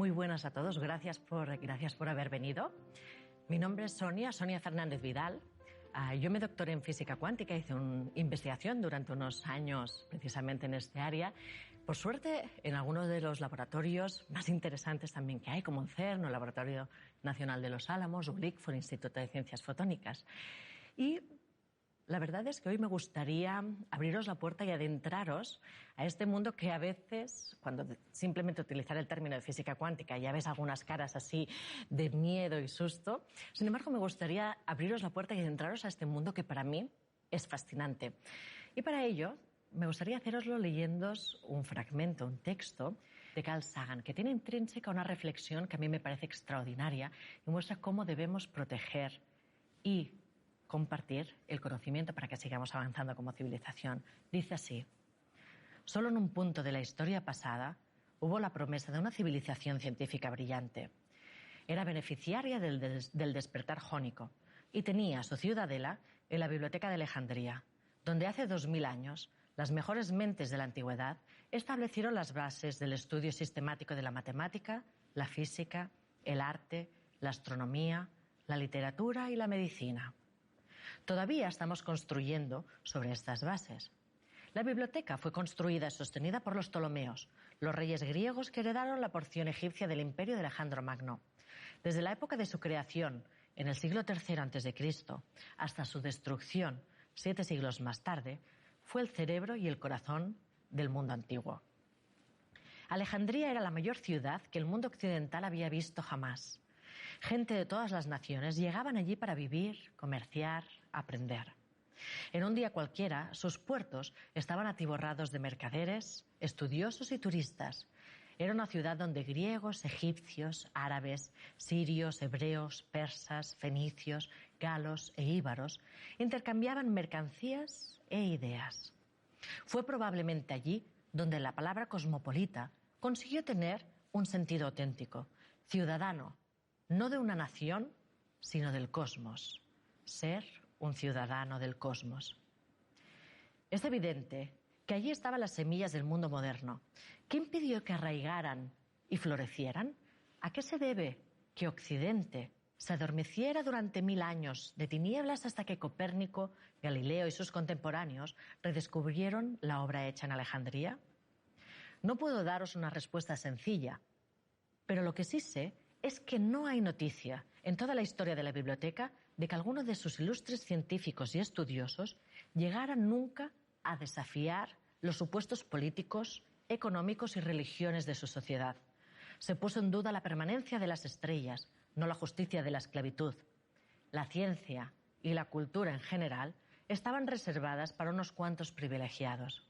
Muy buenas a todos, gracias por haber venido. Mi nombre es Sonia Fernández Vidal. Yo me doctoré en física cuántica, hice una investigación durante unos años precisamente en este área. Por suerte, en algunos de los laboratorios más interesantes también que hay, como el CERN, el Laboratorio Nacional de los Álamos, o el ICFO, el Instituto de Ciencias Fotónicas. Y la verdad es que hoy me gustaría abriros la puerta y adentraros a este mundo que a veces, cuando simplemente utilizar el término de física cuántica, ya ves algunas caras así de miedo y susto. Sin embargo, me gustaría abriros la puerta y adentraros a este mundo que para mí es fascinante. Y para ello, me gustaría haceroslo leyéndoos un fragmento, un texto de Carl Sagan, que tiene intrínseca una reflexión que a mí me parece extraordinaria y muestra cómo debemos proteger y compartir el conocimiento para que sigamos avanzando como civilización. Dice así: solo en un punto de la historia pasada hubo la promesa de una civilización científica brillante. Era beneficiaria del despertar jónico y tenía su ciudadela en la Biblioteca de Alejandría, donde hace 2000 años las mejores mentes de la antigüedad establecieron las bases del estudio sistemático de la matemática, la física, el arte, la astronomía, la literatura y la medicina. Todavía estamos construyendo sobre estas bases. La biblioteca fue construida y sostenida por los Ptolomeos, los reyes griegos que heredaron la porción egipcia del imperio de Alejandro Magno. Desde la época de su creación, en el siglo III a.C., hasta su destrucción, 7 siglos más tarde, fue el cerebro y el corazón del mundo antiguo. Alejandría era la mayor ciudad que el mundo occidental había visto jamás. Gente de todas las naciones llegaban allí para vivir, comerciar, aprender. En un día cualquiera, sus puertos estaban atiborrados de mercaderes, estudiosos y turistas. Era una ciudad donde griegos, egipcios, árabes, sirios, hebreos, persas, fenicios, galos e íbaros intercambiaban mercancías e ideas. Fue probablemente allí donde la palabra cosmopolita consiguió tener un sentido auténtico, ciudadano, no de una nación, sino del cosmos. Ser un ciudadano del cosmos. Es evidente que allí estaban las semillas del mundo moderno. ¿Qué impidió que arraigaran y florecieran? ¿A qué se debe que Occidente se adormeciera durante 1000 años de tinieblas hasta que Copérnico, Galileo y sus contemporáneos redescubrieron la obra hecha en Alejandría? No puedo daros una respuesta sencilla, pero lo que sí sé es que no hay noticia en toda la historia de la biblioteca de que alguno de sus ilustres científicos y estudiosos llegara nunca a desafiar los supuestos políticos, económicos y religiones de su sociedad. Se puso en duda la permanencia de las estrellas, no la justicia de la esclavitud. La ciencia y la cultura en general estaban reservadas para unos cuantos privilegiados.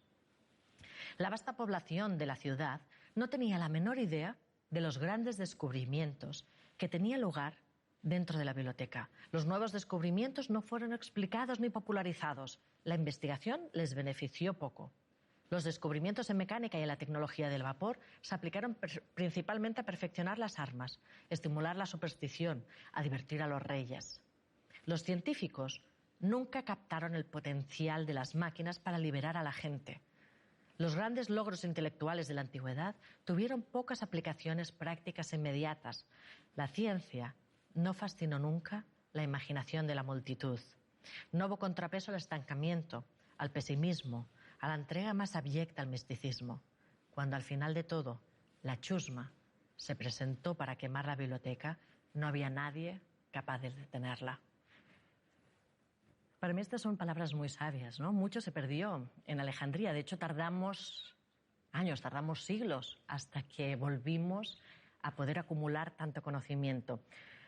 La vasta población de la ciudad no tenía la menor idea de los grandes descubrimientos que tenían lugar dentro de la biblioteca. Los nuevos descubrimientos no fueron explicados ni popularizados. La investigación les benefició poco. Los descubrimientos en mecánica y en la tecnología del vapor se aplicaron principalmente a perfeccionar las armas, estimular la superstición, a divertir a los reyes. Los científicos nunca captaron el potencial de las máquinas para liberar a la gente. Los grandes logros intelectuales de la antigüedad tuvieron pocas aplicaciones prácticas inmediatas. La ciencia no fascinó nunca la imaginación de la multitud. No hubo contrapeso al estancamiento, al pesimismo, a la entrega más abyecta al misticismo. Cuando al final de todo la chusma se presentó para quemar la biblioteca, no había nadie capaz de detenerla. Para mí estas son palabras muy sabias, ¿no? Mucho se perdió en Alejandría. De hecho, tardamos años, tardamos siglos hasta que volvimos a poder acumular tanto conocimiento.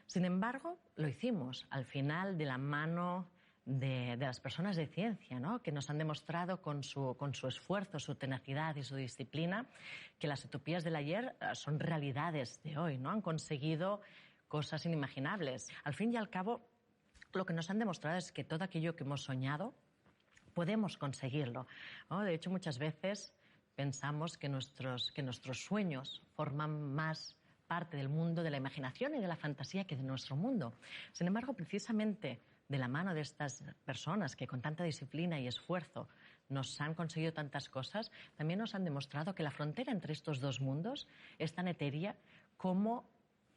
Sin embargo, lo hicimos al final de la mano de las personas de ciencia, ¿no? Que nos han demostrado con su esfuerzo, su tenacidad y su disciplina que las utopías del ayer son realidades de hoy, ¿no? Han conseguido cosas inimaginables. Al fin y al cabo, lo que nos han demostrado es que todo aquello que hemos soñado podemos conseguirlo, ¿no? De hecho, muchas veces pensamos que nuestros sueños forman más parte del mundo de la imaginación y de la fantasía que de nuestro mundo. Sin embargo, precisamente de la mano de estas personas que con tanta disciplina y esfuerzo nos han conseguido tantas cosas, también nos han demostrado que la frontera entre estos dos mundos es tan etérea como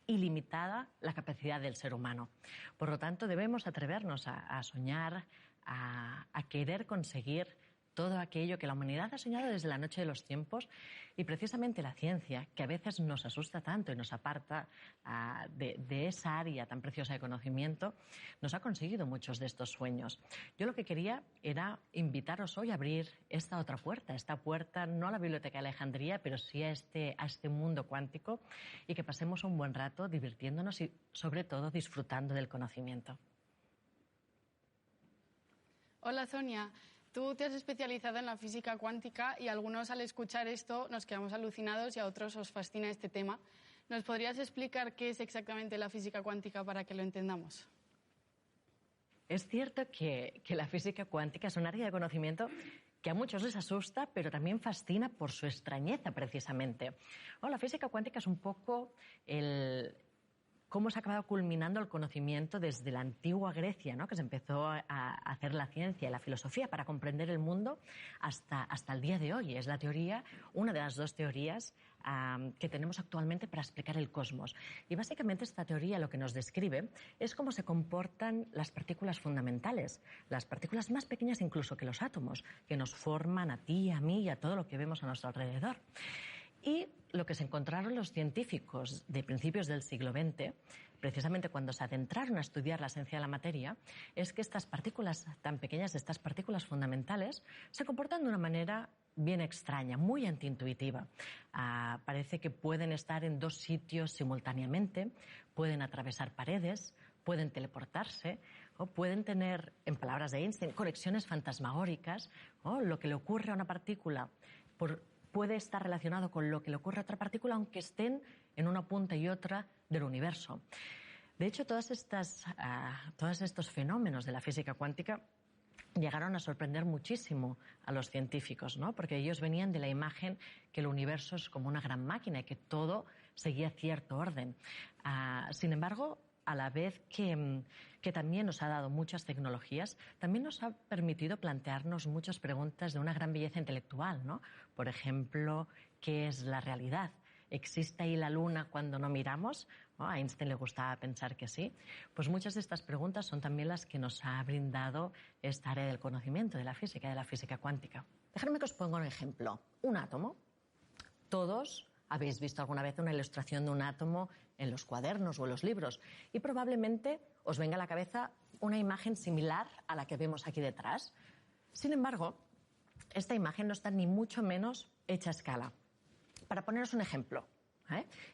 ilimitada la capacidad del ser humano. Por lo tanto, debemos atrevernos a soñar, a querer conseguir todo aquello que la humanidad ha soñado desde la noche de los tiempos, y precisamente la ciencia, que a veces nos asusta tanto y nos aparta de esa área tan preciosa de conocimiento, nos ha conseguido muchos de estos sueños. Yo lo que quería era invitaros hoy a abrir esta otra puerta, esta puerta no a la Biblioteca de Alejandría, pero sí a este mundo cuántico, y que pasemos un buen rato divirtiéndonos y sobre todo disfrutando del conocimiento. Hola Sonia. Tú te has especializado en la física cuántica y algunos al escuchar esto nos quedamos alucinados y a otros os fascina este tema. ¿Nos podrías explicar qué es exactamente la física cuántica para que lo entendamos? Es cierto que la física cuántica es un área de conocimiento que a muchos les asusta, pero también fascina por su extrañeza, precisamente. La física cuántica es un poco cómo se ha acabado culminando el conocimiento desde la antigua Grecia, ¿no? Que se empezó a hacer la ciencia y la filosofía para comprender el mundo hasta el día de hoy. Es la teoría, una de las dos teorías que tenemos actualmente para explicar el cosmos. Y básicamente esta teoría lo que nos describe es cómo se comportan las partículas fundamentales, las partículas más pequeñas incluso que los átomos, que nos forman a ti, a mí y a todo lo que vemos a nuestro alrededor. Y lo que se encontraron los científicos de principios del siglo XX, precisamente cuando se adentraron a estudiar la esencia de la materia, es que estas partículas tan pequeñas, estas partículas fundamentales, se comportan de una manera bien extraña, muy antiintuitiva. Parece que pueden estar en dos sitios simultáneamente, pueden atravesar paredes, pueden teleportarse, o pueden tener, en palabras de Einstein, conexiones fantasmagóricas. Lo que le ocurre a una partícula puede estar relacionado con lo que le ocurre a otra partícula, aunque estén en una punta y otra del universo. De hecho, todos estos fenómenos de la física cuántica llegaron a sorprender muchísimo a los científicos, ¿no? Porque ellos venían de la imagen que el universo es como una gran máquina y que todo seguía cierto orden. Sin embargo, a la vez que también nos ha dado muchas tecnologías, también nos ha permitido plantearnos muchas preguntas de una gran belleza intelectual, ¿no? Por ejemplo, ¿qué es la realidad? ¿Existe ahí la luna cuando no miramos? A Einstein le gustaba pensar que sí. Pues muchas de estas preguntas son también las que nos ha brindado esta área del conocimiento, de la física cuántica. Dejadme que os ponga un ejemplo. Un átomo. Todos habéis visto alguna vez una ilustración de un átomo en los cuadernos o en los libros y probablemente os venga a la cabeza una imagen similar a la que vemos aquí detrás. Sin embargo, esta imagen no está ni mucho menos hecha a escala. Para poneros un ejemplo,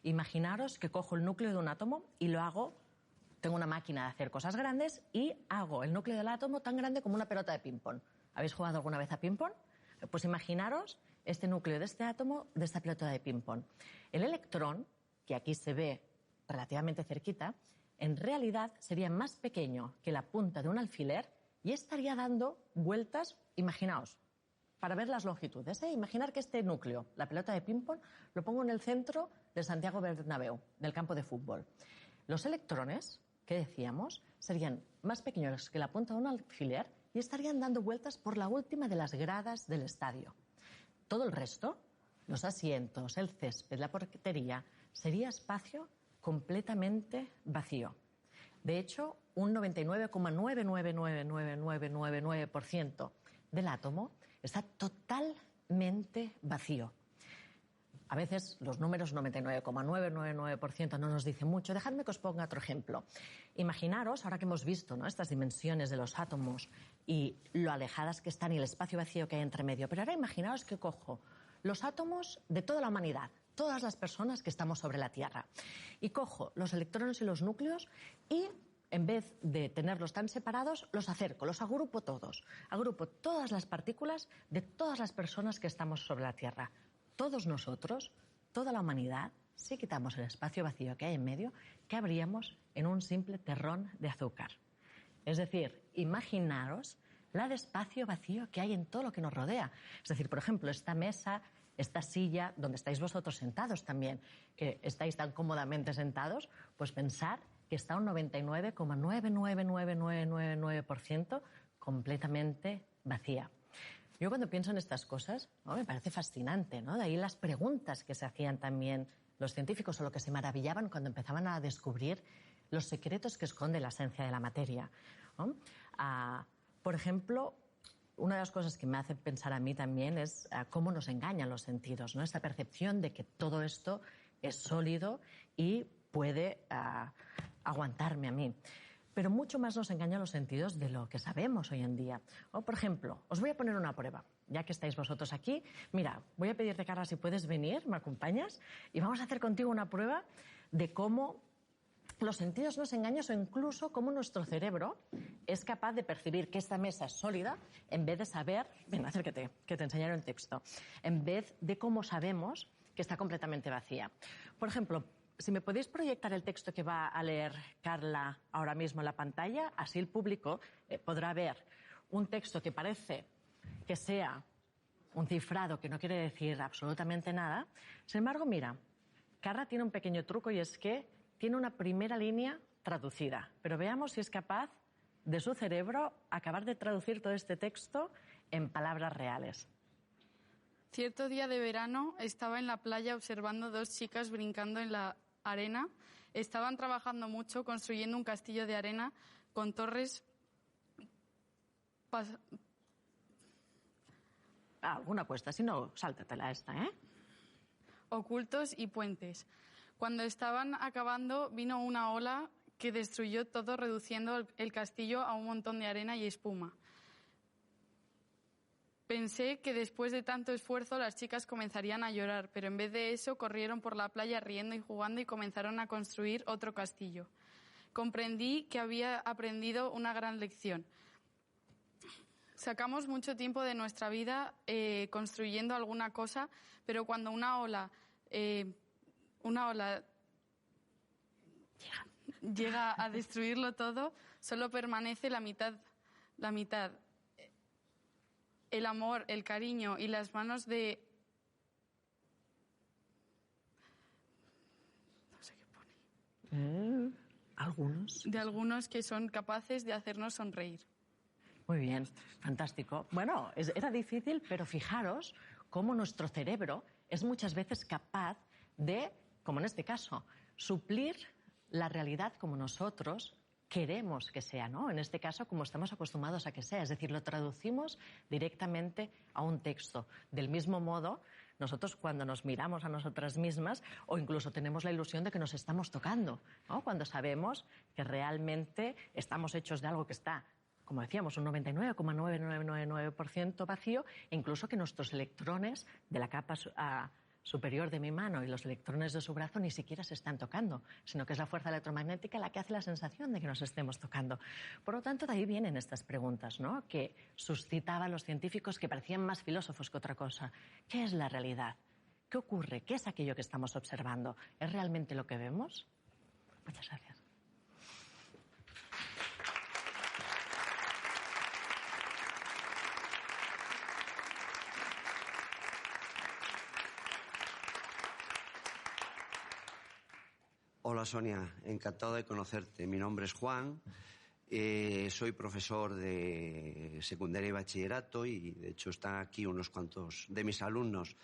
imaginaros que cojo el núcleo de un átomo y lo hago, tengo una máquina de hacer cosas grandes y hago el núcleo del átomo tan grande como una pelota de ping-pong. ¿Habéis jugado alguna vez a ping-pong? Pues imaginaros este núcleo de este átomo, de esta pelota de ping-pong. El electrón, que aquí se ve relativamente cerquita, en realidad sería más pequeño que la punta de un alfiler y estaría dando vueltas, imaginaos, para ver las longitudes. Imaginar que este núcleo, la pelota de ping-pong, lo pongo en el centro del Santiago Bernabéu, del campo de fútbol. Los electrones, que decíamos, serían más pequeños que la punta de un alfiler y estarían dando vueltas por la última de las gradas del estadio. Todo el resto, los asientos, el césped, la portería, sería espacio completamente vacío. De hecho, un 99,99999% del átomo está totalmente vacío. A veces los números 99,999% no nos dicen mucho. Dejadme que os ponga otro ejemplo. Imaginaros, ahora que hemos visto, ¿no?, estas dimensiones de los átomos y lo alejadas que están y el espacio vacío que hay entre medio. Pero ahora imaginaos que cojo los átomos de toda la humanidad, todas las personas que estamos sobre la Tierra, y cojo los electrones y los núcleos y, en vez de tenerlos tan separados, los acerco, los agrupo todos. Agrupo todas las partículas de todas las personas que estamos sobre la Tierra. Todos nosotros, toda la humanidad, si quitamos el espacio vacío que hay en medio, cabríamos en un simple terrón de azúcar. Es decir, imaginaros la de espacio vacío que hay en todo lo que nos rodea. Es decir, por ejemplo, esta mesa, esta silla, donde estáis vosotros sentados también, que estáis tan cómodamente sentados, pues pensar que está un 99,99999% completamente vacía. Yo cuando pienso en estas cosas, ¿no?, me parece fascinante, ¿no? De ahí las preguntas que se hacían también los científicos, o lo que se maravillaban cuando empezaban a descubrir los secretos que esconde la esencia de la materia, ¿no? Por ejemplo, una de las cosas que me hace pensar a mí también es cómo nos engañan los sentidos, ¿no? Esta percepción de que todo esto es sólido y puede aguantarme a mí. Pero mucho más nos engañan los sentidos de lo que sabemos hoy en día. O, por ejemplo, os voy a poner una prueba. Ya que estáis vosotros aquí, mira, voy a pedirte, Carla, si puedes venir, me acompañas, y vamos a hacer contigo una prueba de cómo los sentidos nos engañan o incluso cómo nuestro cerebro es capaz de percibir que esta mesa es sólida en vez de saber, ven, acércate, que te enseñaré el texto, en vez de cómo sabemos que está completamente vacía. Por ejemplo, si me podéis proyectar el texto que va a leer Carla ahora mismo en la pantalla, así el público podrá ver un texto que parece que sea un cifrado que no quiere decir absolutamente nada. Sin embargo, mira, Carla tiene un pequeño truco y es que tiene una primera línea traducida. Pero veamos si es capaz de su cerebro acabar de traducir todo este texto en palabras reales. Cierto día de verano estaba en la playa observando dos chicas brincando en la arena. Estaban trabajando mucho construyendo un castillo de arena con torres alguna cuesta, si no, sáltatela esta, ¿eh? Ocultos y puentes. Cuando estaban acabando, vino una ola que destruyó todo, reduciendo el castillo a un montón de arena y espuma. Pensé que después de tanto esfuerzo las chicas comenzarían a llorar, pero en vez de eso corrieron por la playa riendo y jugando y comenzaron a construir otro castillo. Comprendí que había aprendido una gran lección. Sacamos mucho tiempo de nuestra vida construyendo alguna cosa, pero cuando una ola llega a destruirlo todo, solo permanece la mitad. El amor, el cariño y las manos de... No sé qué pone. Algunos. De algunos que son capaces de hacernos sonreír. Muy bien, fantástico. Bueno, era difícil, pero fijaros cómo nuestro cerebro es muchas veces capaz de, como en este caso, suplir la realidad como nosotros queremos que sea, ¿no? En este caso, como estamos acostumbrados a que sea. Es decir, lo traducimos directamente a un texto. Del mismo modo, nosotros cuando nos miramos a nosotras mismas o incluso tenemos la ilusión de que nos estamos tocando, ¿no? Cuando sabemos que realmente estamos hechos de algo que está, como decíamos, un 99,9999% vacío, e incluso que nuestros electrones de la capa superior de mi mano y los electrones de su brazo ni siquiera se están tocando, sino que es la fuerza electromagnética la que hace la sensación de que nos estemos tocando. Por lo tanto, de ahí vienen estas preguntas, ¿no?, que suscitaban los científicos, que parecían más filósofos que otra cosa. ¿Qué es la realidad? ¿Qué ocurre? ¿Qué es aquello que estamos observando? ¿Es realmente lo que vemos? Muchas gracias. Hola Sonia, encantado de conocerte. Mi nombre es Juan, soy profesor de secundaria y bachillerato y de hecho están aquí unos cuantos de mis alumnos.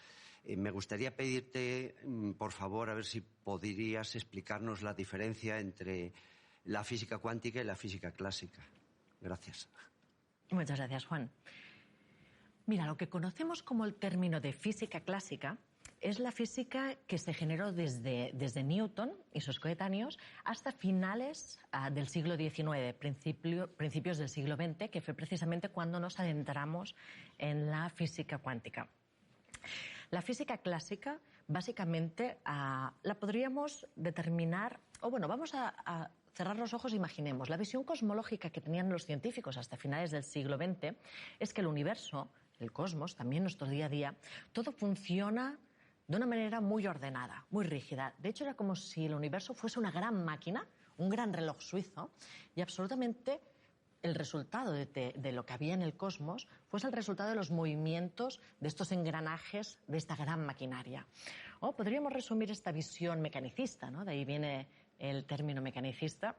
Me gustaría pedirte, por favor, a ver si podrías explicarnos la diferencia entre la física cuántica y la física clásica. Gracias. Muchas gracias, Juan. Mira, lo que conocemos como el término de física clásica es la física que se generó desde Newton y sus coetáneos hasta finales del siglo XIX, principios del siglo XX, que fue precisamente cuando nos adentramos en la física cuántica. La física clásica, básicamente, la podríamos determinar, o bueno, vamos a cerrar los ojos e imaginemos. La visión cosmológica que tenían los científicos hasta finales del siglo XX es que el universo, el cosmos, también nuestro día a día, todo funciona de una manera muy ordenada, muy rígida. De hecho, era como si el universo fuese una gran máquina, un gran reloj suizo, y absolutamente el resultado de lo que había en el cosmos fuese el resultado de los movimientos de estos engranajes de esta gran maquinaria. O podríamos resumir esta visión mecanicista, ¿no?, de ahí viene el término mecanicista,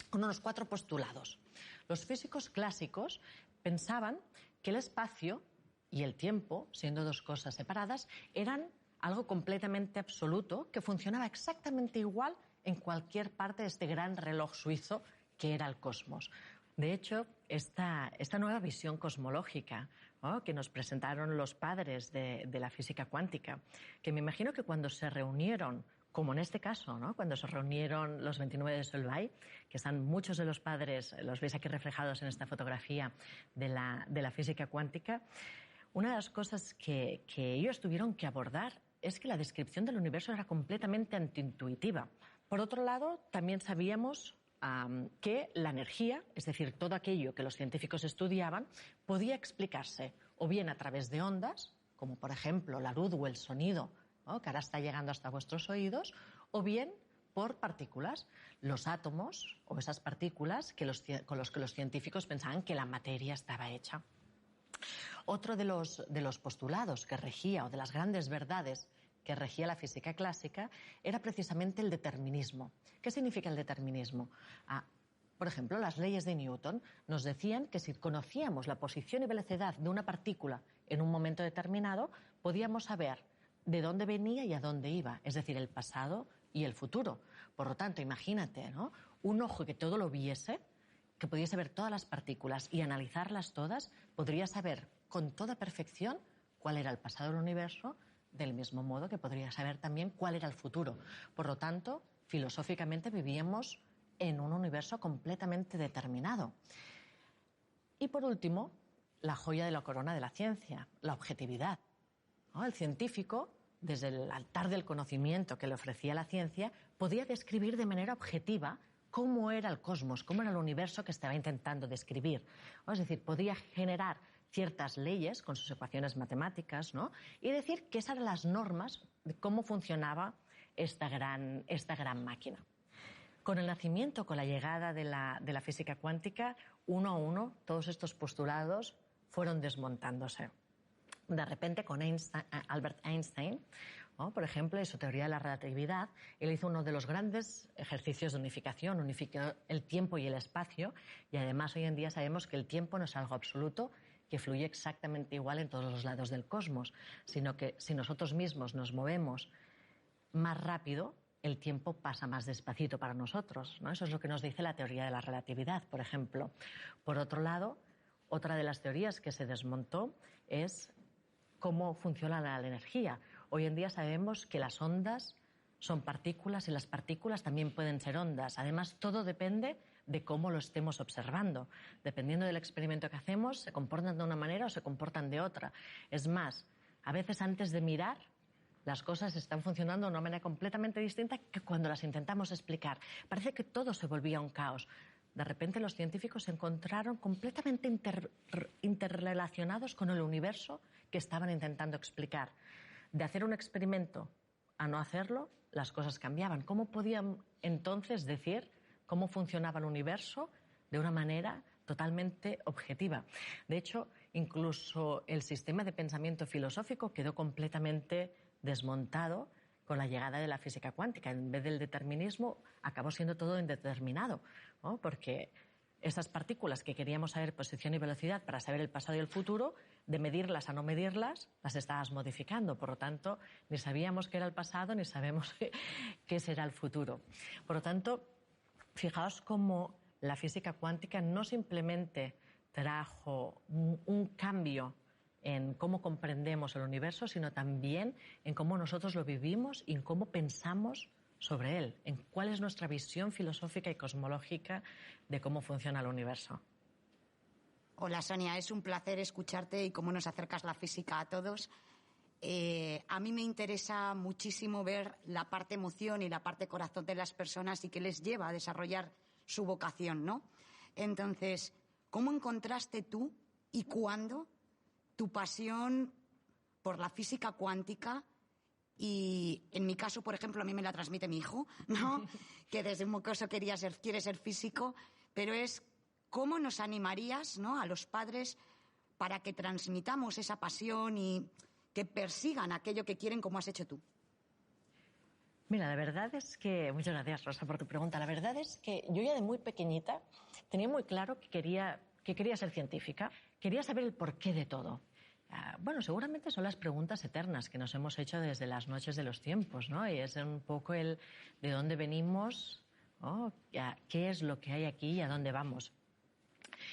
con unos 4 postulados. Los físicos clásicos pensaban que el espacio y el tiempo, siendo 2 cosas separadas, eran algo completamente absoluto que funcionaba exactamente igual en cualquier parte de este gran reloj suizo que era el cosmos. De hecho, esta nueva visión cosmológica, ¿no?, que nos presentaron los padres de la física cuántica, que me imagino que cuando se reunieron, como en este caso, ¿no?, cuando se reunieron los 29 de Solvay, que están muchos de los padres, los veis aquí reflejados en esta fotografía de la física cuántica, una de las cosas que ellos tuvieron que abordar es que la descripción del universo era completamente antiintuitiva. Por otro lado, también sabíamos que la energía, es decir, todo aquello que los científicos estudiaban, podía explicarse o bien a través de ondas, como por ejemplo la luz o el sonido, ¿no?, que ahora está llegando hasta vuestros oídos, o bien por partículas, los átomos o esas partículas con los que los científicos pensaban que la materia estaba hecha. Otro de los postulados que regía, o de las grandes verdades que regía la física clásica, era precisamente el determinismo. ¿Qué significa el determinismo? Por ejemplo, las leyes de Newton nos decían que si conocíamos la posición y velocidad de una partícula en un momento determinado, podíamos saber de dónde venía y a dónde iba, es decir, el pasado y el futuro. Por lo tanto, imagínate, ¿no?, un ojo que todo lo viese, que pudiese ver todas las partículas y analizarlas todas, podría saber con toda perfección cuál era el pasado del universo, del mismo modo que podría saber también cuál era el futuro. Por lo tanto, filosóficamente vivíamos en un universo completamente determinado. Y por último, la joya de la corona de la ciencia, la objetividad, ¿no? El científico, desde el altar del conocimiento que le ofrecía la ciencia, podía describir de manera objetiva cómo era el cosmos, cómo era el universo que estaba intentando describir. Es decir, podía generar ciertas leyes con sus ecuaciones matemáticas, ¿no?, y decir que esas eran las normas de cómo funcionaba esta gran máquina. Con el nacimiento, con la llegada de la física cuántica, uno a uno, todos estos postulados fueron desmontándose. De repente, con Albert Einstein, ¿no?, por ejemplo, en su teoría de la relatividad, él hizo uno de los grandes ejercicios de unificación, unificó el tiempo y el espacio, y además hoy en día sabemos que el tiempo no es algo absoluto, que fluye exactamente igual en todos los lados del cosmos, sino que si nosotros mismos nos movemos más rápido, el tiempo pasa más despacito para nosotros, ¿no? Eso es lo que nos dice la teoría de la relatividad, por ejemplo. Por otro lado, otra de las teorías que se desmontó es cómo funciona la energía. Hoy en día sabemos que las ondas son partículas y las partículas también pueden ser ondas. Además, todo depende de cómo lo estemos observando. Dependiendo del experimento que hacemos, se comportan de una manera o se comportan de otra. Es más, a veces antes de mirar, las cosas están funcionando de una manera completamente distinta que cuando las intentamos explicar. Parece que todo se volvía un caos. De repente los científicos se encontraron completamente interrelacionados con el universo que estaban intentando explicar. De hacer un experimento a no hacerlo, las cosas cambiaban. ¿Cómo podían entonces decir cómo funcionaba el universo de una manera totalmente objetiva? De hecho, incluso el sistema de pensamiento filosófico quedó completamente desmontado con la llegada de la física cuántica. En vez del determinismo, acabó siendo todo indeterminado, ¿no? Porque esas partículas que queríamos saber posición y velocidad para saber el pasado y el futuro, de medirlas a no medirlas, las estabas modificando. Por lo tanto, ni sabíamos qué era el pasado ni sabemos qué será el futuro. Por lo tanto, fijaos cómo la física cuántica no simplemente trajo un cambio en cómo comprendemos el universo, sino también en cómo nosotros lo vivimos y en cómo pensamos sobre él, en cuál es nuestra visión filosófica y cosmológica de cómo funciona el universo. Hola Sonia, es un placer escucharte y cómo nos acercas la física a todos. A mí me interesa muchísimo ver la parte emoción y la parte corazón de las personas y qué les lleva a desarrollar su vocación, ¿no? Entonces, ¿cómo encontraste tú y cuándo tu pasión por la física cuántica? Y en mi caso, por ejemplo, a mí me la transmite mi hijo, ¿no? Que desde un mocoso quiere ser físico, pero es cómo nos animarías, ¿no?, a los padres para que transmitamos esa pasión y que persigan aquello que quieren, como has hecho tú. Mira, la verdad es que... Muchas gracias, Rosa, por tu pregunta. La verdad es que yo ya de muy pequeñita tenía muy claro que quería ser científica, quería saber el porqué de todo. Bueno, seguramente son las preguntas eternas que nos hemos hecho desde las noches de los tiempos, ¿no? Y es un poco el de dónde venimos, ¿no? ¿Qué es lo que hay aquí y a dónde vamos?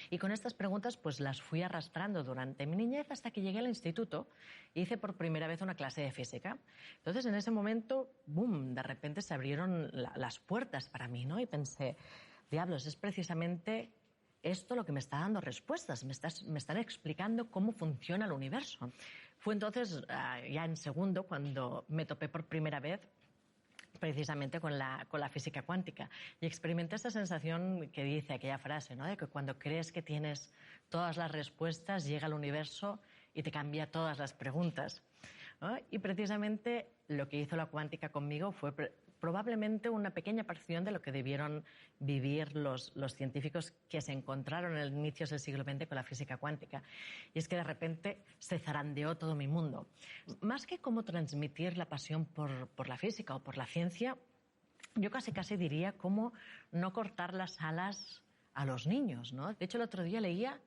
Y con estas preguntas pues las fui arrastrando durante mi niñez hasta que llegué al instituto e hice por primera vez una clase de física. Entonces en ese momento, ¡boom!, de repente se abrieron las puertas para mí, ¿no? Y pensé, diablos, es precisamente esto lo que me está dando respuestas, me están explicando cómo funciona el universo. Fue entonces, ya en segundo, cuando me topé por primera vez precisamente con la física cuántica y experimenté esa sensación que dice aquella frase, ¿no? De que cuando crees que tienes todas las respuestas, llega el universo y te cambia todas las preguntas, ¿no? Y precisamente lo que hizo la cuántica conmigo fue probablemente una pequeña porción de lo que debieron vivir los científicos que se encontraron en el inicios del siglo XX con la física cuántica. Y es que de repente se zarandeó todo mi mundo. Más que cómo transmitir la pasión por la física o por la ciencia, yo casi diría cómo no cortar las alas a los niños, ¿no? De hecho, el otro día leía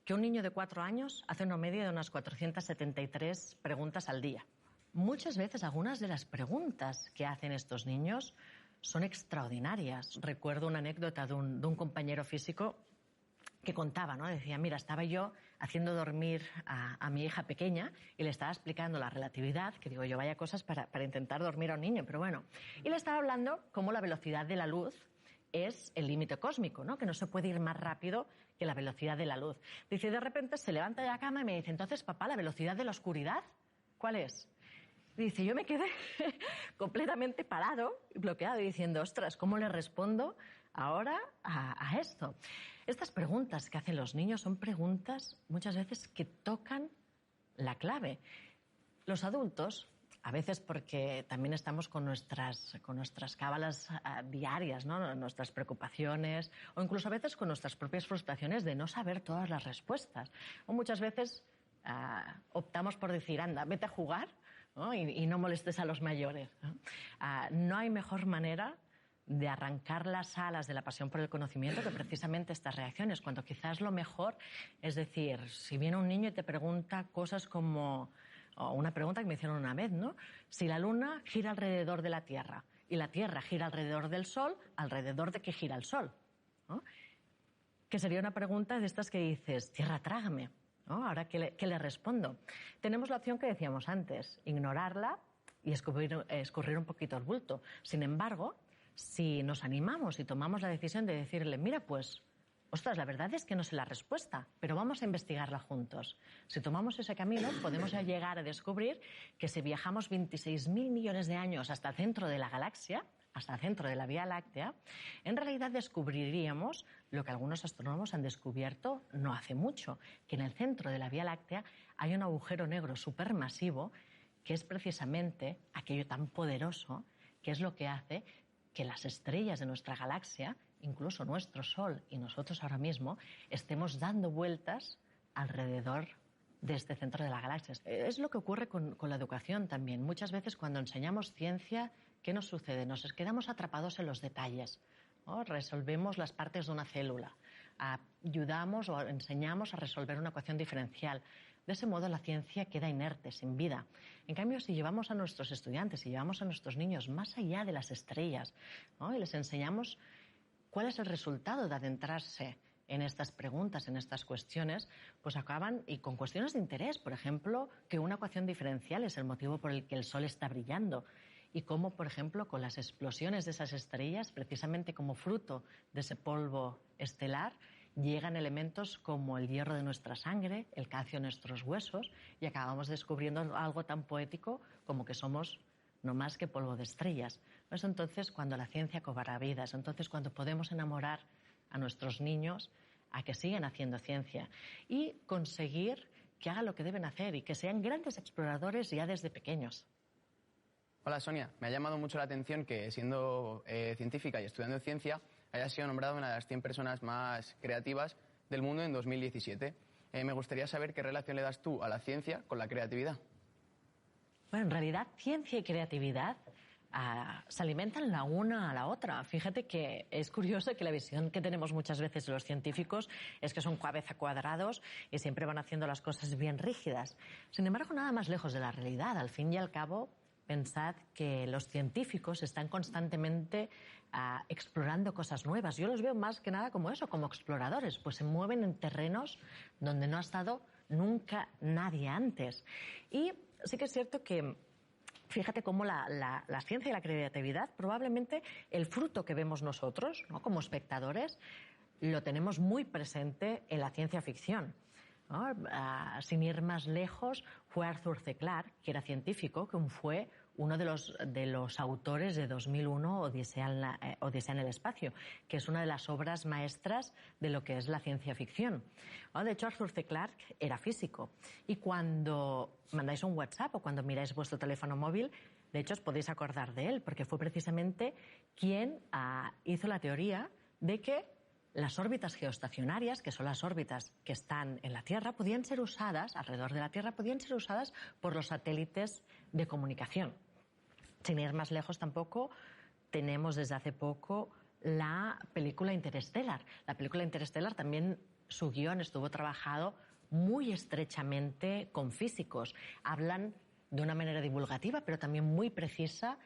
que un niño de 4 años hace una media de unas 473 preguntas al día. Muchas veces algunas de las preguntas que hacen estos niños son extraordinarias. Recuerdo una anécdota de un compañero físico que contaba, ¿no? Decía, mira, estaba yo haciendo dormir a mi hija pequeña y le estaba explicando la relatividad, que digo yo, vaya cosas para intentar dormir a un niño, pero bueno. Y le estaba hablando cómo la velocidad de la luz es el límite cósmico, ¿no? Que no se puede ir más rápido que la velocidad de la luz. Dice, de repente se levanta de la cama y me dice, entonces, papá, ¿la velocidad de la oscuridad cuál es? Dice, yo me quedé completamente parado y bloqueado diciendo, ostras, ¿cómo le respondo ahora a esto? Estas preguntas que hacen los niños son preguntas muchas veces que tocan la clave. Los adultos, a veces porque también estamos con nuestras cábalas diarias, ¿no? Nuestras preocupaciones, o incluso a veces con nuestras propias frustraciones de no saber todas las respuestas. O muchas veces optamos por decir, anda, vete a jugar, ¿no? Y no molestes a los mayores, ¿no? No hay mejor manera de arrancar las alas de la pasión por el conocimiento que precisamente estas reacciones, cuando quizás lo mejor es decir, si viene un niño y te pregunta cosas como, o una pregunta que me hicieron una vez, ¿no? Si la luna gira alrededor de la Tierra y la Tierra gira alrededor del Sol, ¿alrededor de qué gira el Sol? ¿No? Que sería una pregunta de estas que dices, tierra, trágame, ¿no? Ahora, ¿qué le respondo? Tenemos la opción que decíamos antes, ignorarla y escurrir un poquito el bulto. Sin embargo, si nos animamos y tomamos la decisión de decirle, mira, pues, ostras, la verdad es que no sé la respuesta, pero vamos a investigarla juntos. Si tomamos ese camino, podemos llegar a descubrir que si viajamos 26.000 millones de años hasta el centro de la galaxia, hasta el centro de la Vía Láctea, en realidad descubriríamos lo que algunos astrónomos han descubierto no hace mucho, que en el centro de la Vía Láctea hay un agujero negro supermasivo que es precisamente aquello tan poderoso que es lo que hace que las estrellas de nuestra galaxia, incluso nuestro Sol y nosotros ahora mismo, estemos dando vueltas alrededor de este centro de la galaxia. Es lo que ocurre con la educación también. Muchas veces cuando enseñamos ciencia, ¿qué nos sucede? Nos quedamos atrapados en los detalles, ¿no? Resolvemos las partes de una célula, ayudamos o enseñamos a resolver una ecuación diferencial. De ese modo la ciencia queda inerte, sin vida. En cambio, si llevamos a nuestros estudiantes, si llevamos a nuestros niños más allá de las estrellas, ¿no? Y les enseñamos cuál es el resultado de adentrarse en estas preguntas, en estas cuestiones, pues acaban, y con cuestiones de interés, por ejemplo, que una ecuación diferencial es el motivo por el que el Sol está brillando, y cómo, por ejemplo, con las explosiones de esas estrellas, precisamente como fruto de ese polvo estelar, llegan elementos como el hierro de nuestra sangre, el calcio en nuestros huesos, y acabamos descubriendo algo tan poético como que somos no más que polvo de estrellas. Es entonces cuando la ciencia cobra vida, es entonces cuando podemos enamorar a nuestros niños a que sigan haciendo ciencia y conseguir que hagan lo que deben hacer y que sean grandes exploradores ya desde pequeños. Hola Sonia, me ha llamado mucho la atención que siendo científica y estudiando ciencia hayas sido nombrada una de las 100 personas más creativas del mundo en 2017. Me gustaría saber qué relación le das tú a la ciencia con la creatividad. Bueno, en realidad ciencia y creatividad se alimentan la una a la otra. Fíjate que es curioso que la visión que tenemos muchas veces de los científicos es que son cabeza cuadrados y siempre van haciendo las cosas bien rígidas. Sin embargo, nada más lejos de la realidad. Al fin y al cabo, pensad que los científicos están constantemente explorando cosas nuevas. Yo los veo más que nada como eso, como exploradores, pues se mueven en terrenos donde no ha estado nunca nadie antes. Y sí que es cierto que fíjate cómo la ciencia y la creatividad, probablemente el fruto que vemos nosotros, ¿no?, como espectadores, lo tenemos muy presente en la ciencia ficción, ¿no? Sin ir más lejos, fue Arthur C. Clarke, que era científico, que fue uno de los autores de 2001, Odisea en el espacio, que es una de las obras maestras de lo que es la ciencia ficción. De hecho, Arthur C. Clarke era físico. Y cuando mandáis un WhatsApp o cuando miráis vuestro teléfono móvil, de hecho os podéis acordar de él, porque fue precisamente quien hizo la teoría de que las órbitas geoestacionarias, que son las órbitas que están en la Tierra, podían ser usadas, alrededor de la Tierra, podían ser usadas por los satélites de comunicación. Sin ir más lejos tampoco, tenemos desde hace poco la película Interstellar. La película Interstellar también, su guión estuvo trabajado muy estrechamente con físicos. Hablan de una manera divulgativa, pero también muy precisa,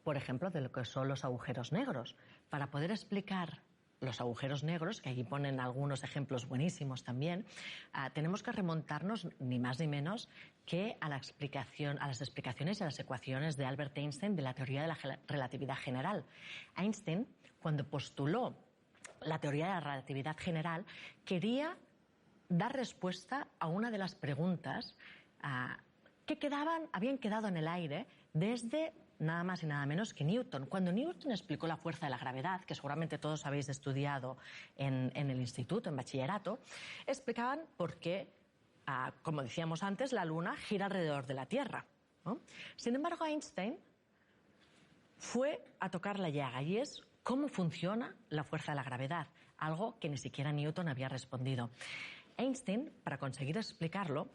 por ejemplo, de lo que son los agujeros negros. Para poder explicar los agujeros negros, que aquí ponen algunos ejemplos buenísimos también, tenemos que remontarnos ni más ni menos que a las explicaciones y a las ecuaciones de Albert Einstein de la teoría de la relatividad general. Einstein, cuando postuló la teoría de la relatividad general, quería dar respuesta a una de las preguntas que habían quedado en el aire desde nada más y nada menos que Newton. Cuando Newton explicó la fuerza de la gravedad, que seguramente todos habéis estudiado en el instituto, en bachillerato, explicaban por qué, como decíamos antes, la Luna gira alrededor de la Tierra, ¿no? Sin embargo, Einstein fue a tocar la llaga, y es cómo funciona la fuerza de la gravedad, algo que ni siquiera Newton había respondido. Einstein, para conseguir explicarlo,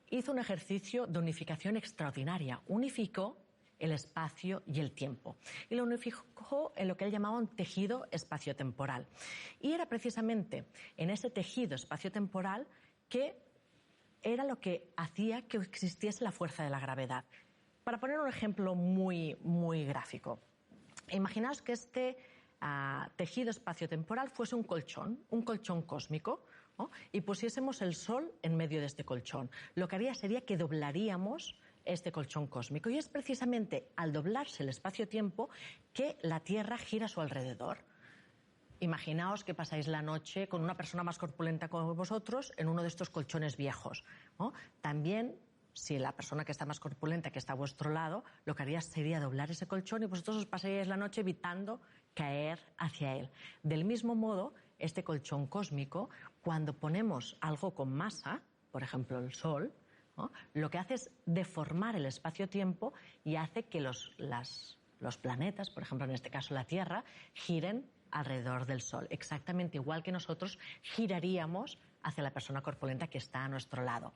hizo un ejercicio de unificación extraordinaria. Unificó el espacio y el tiempo. Y lo unificó en lo que él llamaba un tejido espaciotemporal. Y era precisamente en ese tejido espaciotemporal que era lo que hacía que existiese la fuerza de la gravedad. Para poner un ejemplo muy, muy gráfico, imaginaos que este tejido espaciotemporal fuese un colchón cósmico, ¿no?, y pusiésemos el Sol en medio de este colchón. Lo que haría sería que doblaríamos este colchón cósmico, y es precisamente al doblarse el espacio-tiempo que la Tierra gira a su alrededor. Imaginaos que pasáis la noche con una persona más corpulenta como vosotros en uno de estos colchones viejos, ¿no? También, si la persona que está más corpulenta, que está a vuestro lado, lo que haría sería doblar ese colchón y vosotros os pasaríais la noche evitando caer hacia él. Del mismo modo, este colchón cósmico, cuando ponemos algo con masa, por ejemplo el Sol, ¿no?, lo que hace es deformar el espacio-tiempo y hace que los planetas, por ejemplo en este caso la Tierra, giren alrededor del Sol, exactamente igual que nosotros giraríamos hacia la persona corpulenta que está a nuestro lado.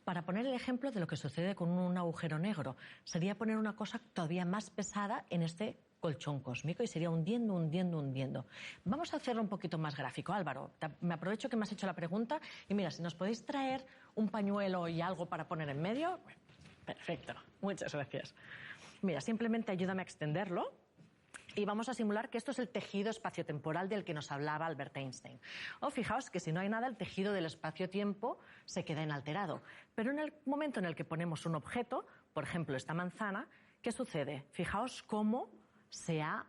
Para poner el ejemplo de lo que sucede con un agujero negro, sería poner una cosa todavía más pesada en este colchón cósmico y sería hundiendo, hundiendo, hundiendo. Vamos a hacerlo un poquito más gráfico. Álvaro, me aprovecho que me has hecho la pregunta y mira, si nos podéis traer un pañuelo y algo para poner en medio. Perfecto, muchas gracias. Mira, simplemente ayúdame a extenderlo y vamos a simular que esto es el tejido espaciotemporal del que nos hablaba Albert Einstein. Fijaos que si no hay nada, el tejido del espacio-tiempo se queda inalterado. Pero en el momento en el que ponemos un objeto, por ejemplo esta manzana, ¿qué sucede? Fijaos cómo se ha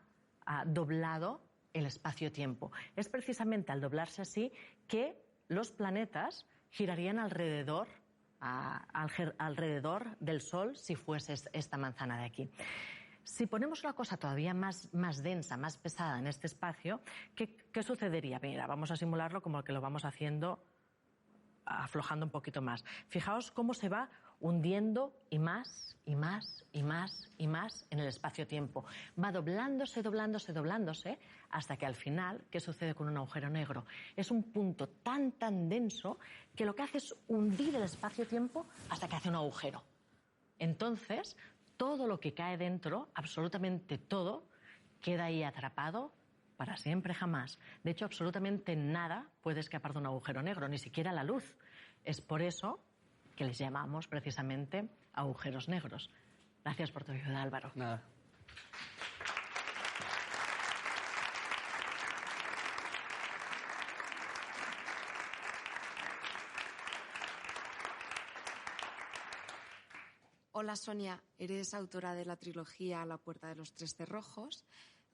doblado el espacio-tiempo. Es precisamente al doblarse así que los planetas girarían alrededor del Sol si fuese esta manzana de aquí. Si ponemos una cosa todavía más densa, más pesada en este espacio, ¿qué sucedería? Mira, vamos a simularlo como que lo vamos haciendo, aflojando un poquito más. Fijaos cómo se va hundiendo y más, y más, y más, y más en el espacio-tiempo. Va doblándose, doblándose, doblándose, hasta que al final, ¿qué sucede con un agujero negro? Es un punto tan, tan denso que lo que hace es hundir el espacio-tiempo hasta que hace un agujero. Entonces, todo lo que cae dentro, absolutamente todo, queda ahí atrapado para siempre, jamás. De hecho, absolutamente nada puede escapar de un agujero negro, ni siquiera la luz. Es por eso que les llamamos precisamente agujeros negros. Gracias por tu ayuda, Álvaro. Nada. Hola Sonia, eres autora de la trilogía La puerta de los tres cerrojos,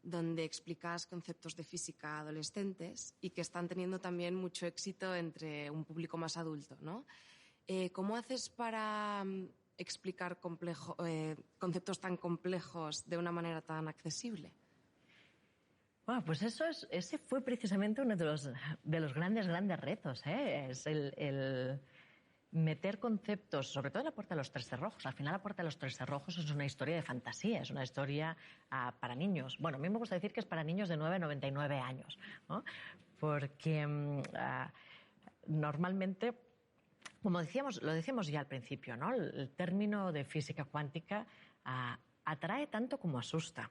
donde explicas conceptos de física a adolescentes y que están teniendo también mucho éxito entre un público más adulto, ¿no? ¿Cómo haces para explicar conceptos tan complejos de una manera tan accesible? Bueno, pues ese fue precisamente uno de los grandes retos, ¿eh? Es el meter conceptos, sobre todo en La puerta de los tres cerrojos. Al final, La puerta de los tres cerrojos es una historia de fantasía, es una historia para niños. Bueno, a mí me gusta decir que es para niños de 9 a 99 años, ¿no? Porque normalmente, como lo decíamos ya al principio, ¿no? El término de física cuántica atrae tanto como asusta.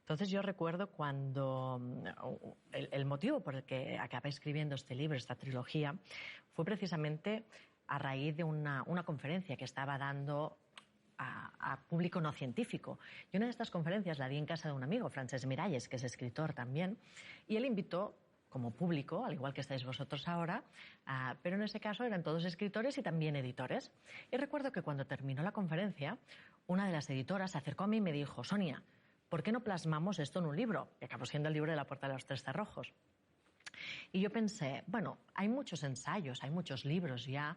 Entonces yo recuerdo cuando el motivo por el que acabé escribiendo este libro, esta trilogía, fue precisamente a raíz de una conferencia que estaba dando a público no científico. Y una de estas conferencias la di en casa de un amigo, Francesc Miralles, que es escritor también, y él invitó como público, al igual que estáis vosotros ahora, pero en ese caso eran todos escritores y también editores. Y recuerdo que cuando terminó la conferencia, una de las editoras se acercó a mí y me dijo: Sonia, ¿por qué no plasmamos esto en un libro? Que acabó siendo el libro de La puerta de los tres cerrojos. Y yo pensé, bueno, hay muchos ensayos, hay muchos libros ya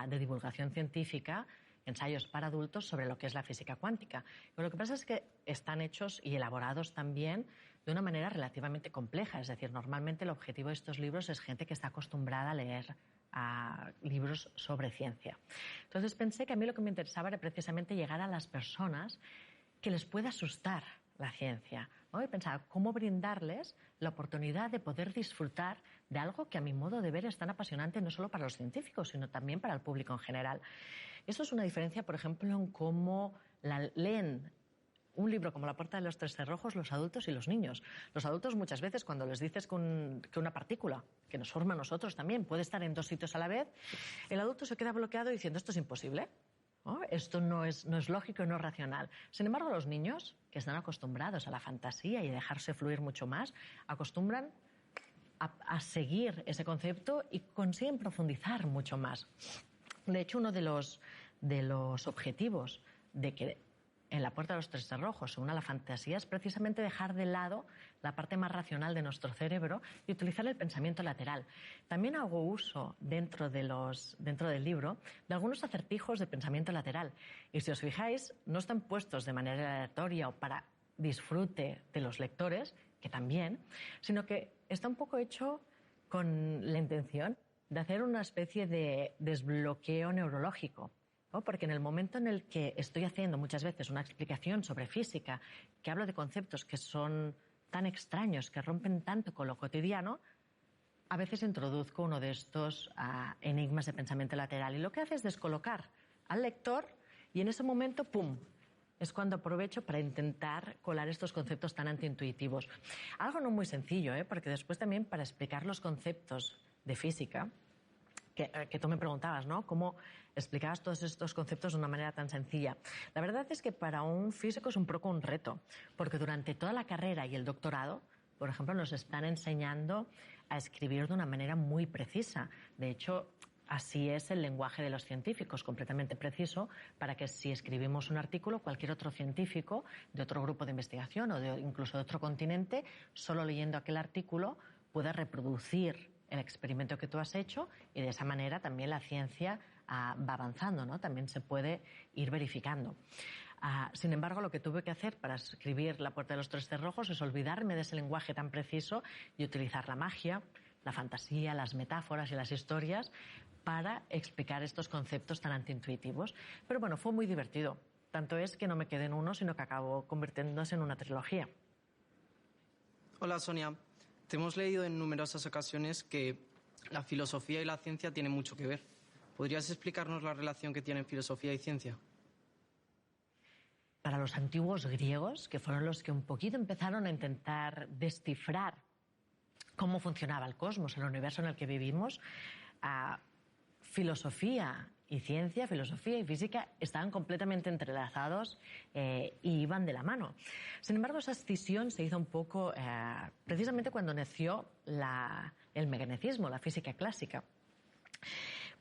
de divulgación científica, ensayos para adultos sobre lo que es la física cuántica. Pero lo que pasa es que están hechos y elaborados también de una manera relativamente compleja. Es decir, normalmente el objetivo de estos libros es gente que está acostumbrada a leer libros sobre ciencia. Entonces pensé que a mí lo que me interesaba era precisamente llegar a las personas que les pueda asustar la ciencia, ¿no? Y pensaba cómo brindarles la oportunidad de poder disfrutar de algo que a mi modo de ver es tan apasionante no solo para los científicos, sino también para el público en general. Eso es una diferencia, por ejemplo, en cómo leen un libro como La puerta de los tres cerrojos los adultos y los niños. Los adultos muchas veces cuando les dices que una partícula que nos forma a nosotros también puede estar en dos sitios a la vez, el adulto se queda bloqueado diciendo esto es imposible, ¿no? Esto no es lógico y no es racional. Sin embargo, los niños, que están acostumbrados a la fantasía y a dejarse fluir mucho más, acostumbran a seguir ese concepto y consiguen profundizar mucho más. De hecho, uno de los objetivos de que en La puerta de los tres cerrojos se una la fantasía es precisamente dejar de lado la parte más racional de nuestro cerebro y utilizar el pensamiento lateral. También hago uso dentro del libro de algunos acertijos de pensamiento lateral. Y si os fijáis, no están puestos de manera aleatoria o para disfrute de los lectores, que también, sino que está un poco hecho con la intención de hacer una especie de desbloqueo neurológico, ¿no? Porque en el momento en el que estoy haciendo muchas veces una explicación sobre física, que hablo de conceptos que son tan extraños, que rompen tanto con lo cotidiano, a veces introduzco uno de estos enigmas de pensamiento lateral. Y lo que hace es descolocar al lector y en ese momento, ¡pum!, es cuando aprovecho para intentar colar estos conceptos tan antiintuitivos. Algo no muy sencillo, porque después también para explicar los conceptos de física, que tú me preguntabas, ¿no? ¿Cómo explicabas todos estos conceptos de una manera tan sencilla? La verdad es que para un físico es un poco un reto, porque durante toda la carrera y el doctorado, por ejemplo, nos están enseñando a escribir de una manera muy precisa. De hecho, así es el lenguaje de los científicos, completamente preciso, para que si escribimos un artículo, cualquier otro científico de otro grupo de investigación o incluso de otro continente, solo leyendo aquel artículo, pueda reproducir el experimento que tú has hecho y de esa manera también la ciencia va avanzando, ¿no? También se puede ir verificando. Sin embargo, lo que tuve que hacer para escribir La puerta de los tres cerrojos es olvidarme de ese lenguaje tan preciso y utilizar la magia, la fantasía, las metáforas y las historias para explicar estos conceptos tan antiintuitivos. Pero bueno, fue muy divertido. Tanto es que no me quedé en uno, sino que acabó convirtiéndose en una trilogía. Hola, Sonia. Te hemos leído en numerosas ocasiones que la filosofía y la ciencia tienen mucho que ver. ¿Podrías explicarnos la relación que tienen filosofía y ciencia? para los antiguos griegos, que fueron los que un poquito empezaron a intentar descifrar cómo funcionaba el cosmos, el universo en el que vivimos, filosofía y ciencia, filosofía y física estaban completamente entrelazados y iban de la mano. Sin embargo, esa escisión se hizo un poco precisamente cuando nació el mecanicismo, la física clásica,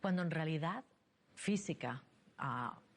cuando en realidad física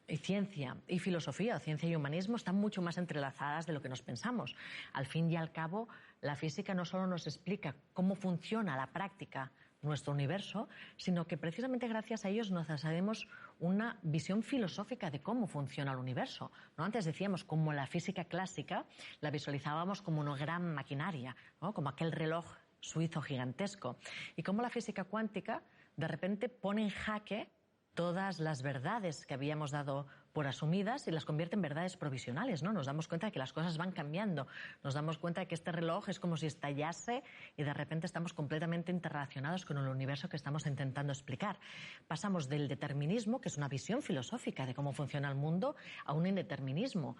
y ciencia y filosofía, o ciencia y humanismo, están mucho más entrelazadas de lo que nos pensamos. Al fin y al cabo, la física no solo nos explica cómo funciona la práctica nuestro universo, sino que precisamente gracias a ellos nos hacemos una visión filosófica de cómo funciona el universo, ¿no? Antes decíamos como la física clásica la visualizábamos como una gran maquinaria, ¿no? Como aquel reloj suizo gigantesco, y como la física cuántica de repente pone en jaque todas las verdades que habíamos dado por asumidas y las convierte en verdades provisionales, ¿no? Nos damos cuenta de que las cosas van cambiando, nos damos cuenta de que este reloj es como si estallase y de repente estamos completamente interrelacionados con el universo que estamos intentando explicar. Pasamos del determinismo, que es una visión filosófica de cómo funciona el mundo, a un indeterminismo.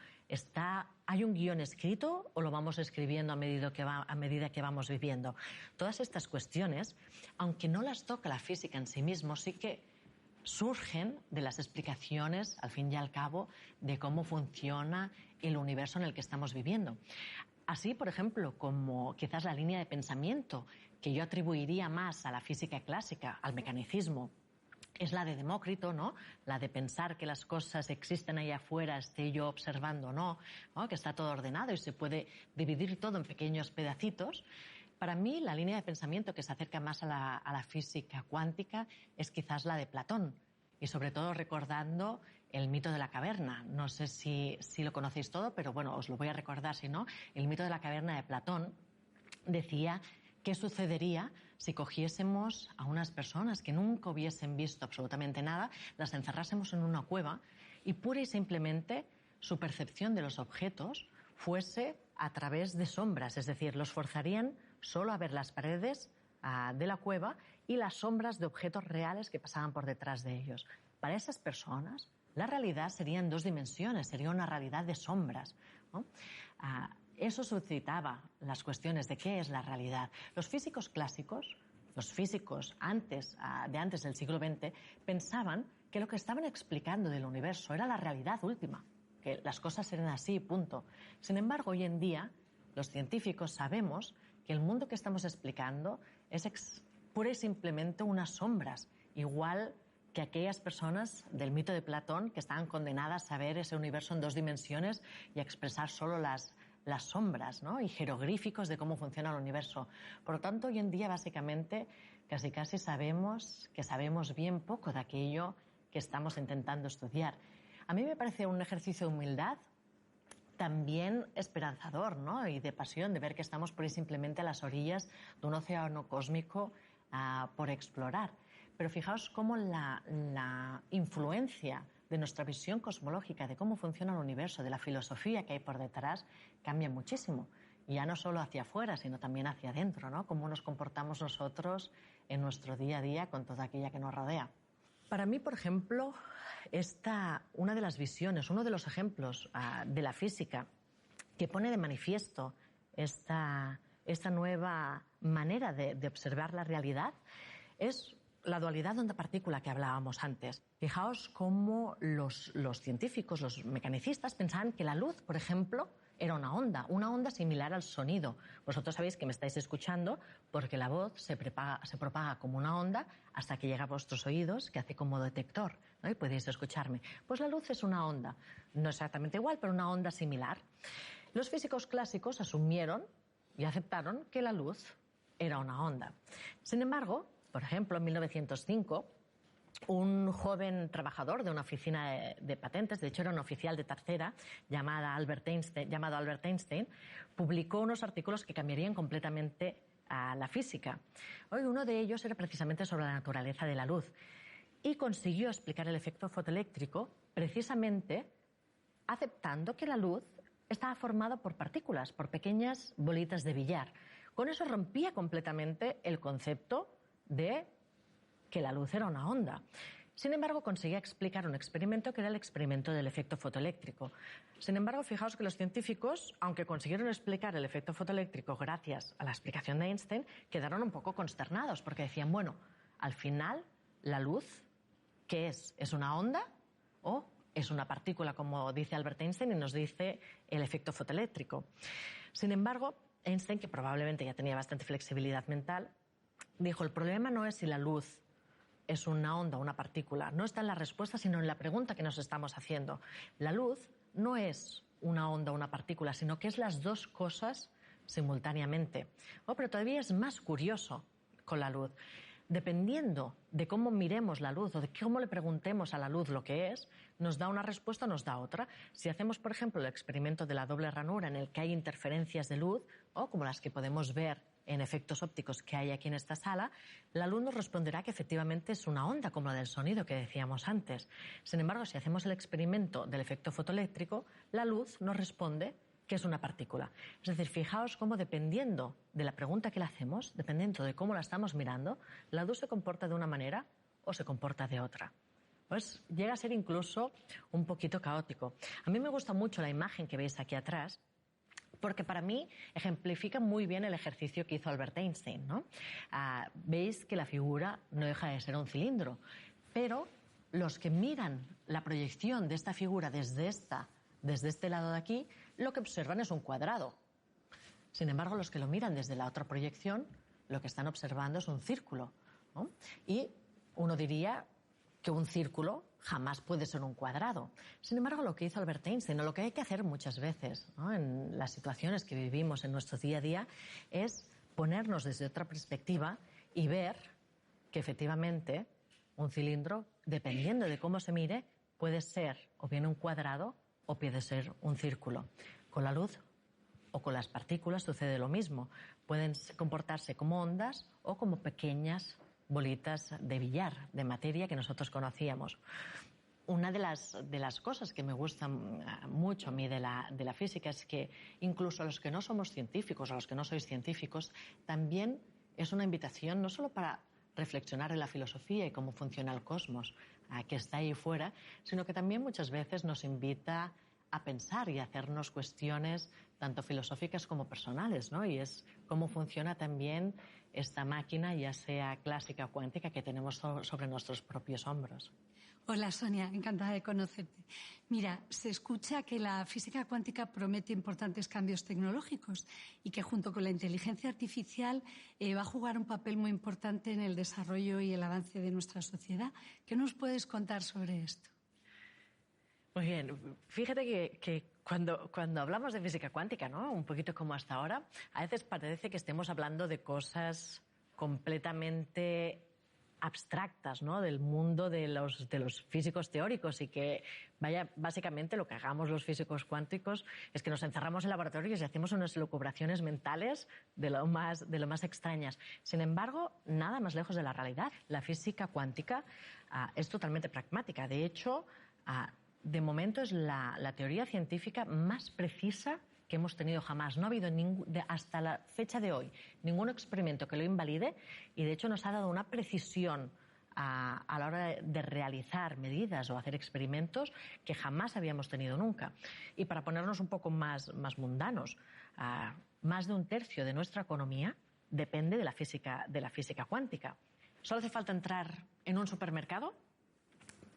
¿Hay un guión escrito o lo vamos escribiendo a medida que vamos viviendo? Todas estas cuestiones, aunque no las toca la física en sí mismo, sí que surgen de las explicaciones, al fin y al cabo, de cómo funciona el universo en el que estamos viviendo. Así, por ejemplo, como quizás la línea de pensamiento que yo atribuiría más a la física clásica, al mecanicismo, es la de Demócrito, ¿no? La de pensar que las cosas existen ahí afuera, esté yo observando o no, que está todo ordenado y se puede dividir todo en pequeños pedacitos. Para mí, la línea de pensamiento que se acerca más a la física cuántica es quizás la de Platón, y sobre todo recordando el mito de la caverna. No sé si lo conocéis todo, pero bueno, os lo voy a recordar si no. El mito de la caverna de Platón decía qué sucedería si cogiésemos a unas personas que nunca hubiesen visto absolutamente nada, las encerrásemos en una cueva y pura y simplemente su percepción de los objetos fuese a través de sombras, es decir, los forzarían solo a ver las paredes de la cueva y las sombras de objetos reales que pasaban por detrás de ellos. Para esas personas, la realidad sería en 2 dimensiones, sería una realidad de sombras, ¿no? Eso suscitaba las cuestiones de qué es la realidad. Los físicos clásicos, los físicos antes del siglo XX, pensaban que lo que estaban explicando del universo era la realidad última, que las cosas eran así, punto. Sin embargo, hoy en día, los científicos sabemos que el mundo que estamos explicando es pura y simplemente unas sombras, igual que aquellas personas del mito de Platón que estaban condenadas a ver ese universo en 2 dimensiones y a expresar solo las sombras, ¿no? Y jeroglíficos de cómo funciona el universo. Por lo tanto, hoy en día, básicamente, casi sabemos que sabemos bien poco de aquello que estamos intentando estudiar. A mí me parece un ejercicio de humildad también esperanzador, ¿no? Y de pasión, de ver que estamos por ahí simplemente a las orillas de un océano cósmico por explorar. Pero fijaos cómo la influencia de nuestra visión cosmológica, de cómo funciona el universo, de la filosofía que hay por detrás, cambia muchísimo. Y ya no solo hacia afuera, sino también hacia adentro, ¿no? Cómo nos comportamos nosotros en nuestro día a día con toda aquella que nos rodea. Para mí, por ejemplo, una de las visiones, uno de los ejemplos de la física que pone de manifiesto esta nueva manera de observar la realidad es la dualidad de onda-partícula que hablábamos antes. Fijaos cómo los científicos, los mecanicistas, pensaban que la luz, por ejemplo, era una onda similar al sonido. Vosotros sabéis que me estáis escuchando porque la voz se propaga como una onda hasta que llega a vuestros oídos, que hace como detector, ¿no? Y podéis escucharme. Pues la luz es una onda, no exactamente igual, pero una onda similar. Los físicos clásicos asumieron y aceptaron que la luz era una onda. Sin embargo, por ejemplo, en 1905, un joven trabajador de una oficina de patentes, de hecho era un oficial de tercera, llamado Albert Einstein, publicó unos artículos que cambiarían completamente a la física. Hoy uno de ellos era precisamente sobre la naturaleza de la luz y consiguió explicar el efecto fotoeléctrico precisamente aceptando que la luz estaba formada por partículas, por pequeñas bolitas de billar. Con eso rompía completamente el concepto de que la luz era una onda. Sin embargo, conseguía explicar un experimento que era el experimento del efecto fotoeléctrico. Sin embargo, fijaos que los científicos, aunque consiguieron explicar el efecto fotoeléctrico gracias a la explicación de Einstein, quedaron un poco consternados porque decían, bueno, al final, la luz, ¿qué es? ¿Es una onda o es una partícula, como dice Albert Einstein y nos dice el efecto fotoeléctrico? Sin embargo, Einstein, que probablemente ya tenía bastante flexibilidad mental, dijo, el problema no es si la luz es una onda o una partícula. No está en la respuesta, sino en la pregunta que nos estamos haciendo. La luz no es una onda o una partícula, sino que es las dos cosas simultáneamente. Pero todavía es más curioso con la luz. Dependiendo de cómo miremos la luz o de cómo le preguntemos a la luz lo que es, nos da una respuesta o nos da otra. Si hacemos, por ejemplo, el experimento de la doble ranura en el que hay interferencias de luz, o como las que podemos ver en efectos ópticos que hay aquí en esta sala, la luz nos responderá que efectivamente es una onda, como la del sonido que decíamos antes. Sin embargo, si hacemos el experimento del efecto fotoeléctrico, la luz nos responde que es una partícula. Es decir, fijaos cómo dependiendo de la pregunta que le hacemos, dependiendo de cómo la estamos mirando, la luz se comporta de una manera o se comporta de otra. Pues llega a ser incluso un poquito caótico. A mí me gusta mucho la imagen que veis aquí atrás, porque para mí ejemplifica muy bien el ejercicio que hizo Albert Einstein, ¿no? Veis que la figura no deja de ser un cilindro, pero los que miran la proyección de esta figura desde este lado de aquí, lo que observan es un cuadrado. Sin embargo, los que lo miran desde la otra proyección, lo que están observando es un círculo, ¿no? Y uno diría que un círculo jamás puede ser un cuadrado. Sin embargo, lo que hizo Albert Einstein, o lo que hay que hacer muchas veces, ¿no?, en las situaciones que vivimos en nuestro día a día, es ponernos desde otra perspectiva y ver que efectivamente un cilindro, dependiendo de cómo se mire, puede ser o bien un cuadrado o puede ser un círculo. Con la luz o con las partículas sucede lo mismo. Pueden comportarse como ondas o como pequeñas bolitas de billar, de materia que nosotros conocíamos. Una de las cosas que me gustan mucho a mí de la física es que incluso a los que no somos científicos, a los que no sois científicos, también es una invitación no solo para reflexionar en la filosofía y cómo funciona el cosmos, que está ahí fuera, sino que también muchas veces nos invita a pensar y a hacernos cuestiones tanto filosóficas como personales, ¿no? Y es cómo funciona también esta máquina, ya sea clásica o cuántica, que tenemos sobre nuestros propios hombros. Hola Sonia, encantada de conocerte. Mira, se escucha que la física cuántica promete importantes cambios tecnológicos y que junto con la inteligencia artificial va a jugar un papel muy importante en el desarrollo y el avance de nuestra sociedad. ¿Qué nos puedes contar sobre esto? Muy bien, fíjate que cuando hablamos de física cuántica, ¿no?, un poquito como hasta ahora, a veces parece que estemos hablando de cosas completamente abstractas, ¿no?, del mundo de los físicos teóricos, y que, básicamente lo que hagamos los físicos cuánticos es que nos encerramos en laboratorios y hacemos unas elucubraciones mentales de lo más extrañas. Sin embargo, nada más lejos de la realidad. La física cuántica es totalmente pragmática. De hecho, de momento es la teoría científica más precisa que hemos tenido jamás. No ha habido hasta la fecha de hoy ningún experimento que lo invalide, y de hecho nos ha dado una precisión a la hora de realizar medidas o hacer experimentos que jamás habíamos tenido nunca. Y para ponernos un poco más mundanos, más de un tercio de nuestra economía depende de la física cuántica. Solo hace falta entrar en un supermercado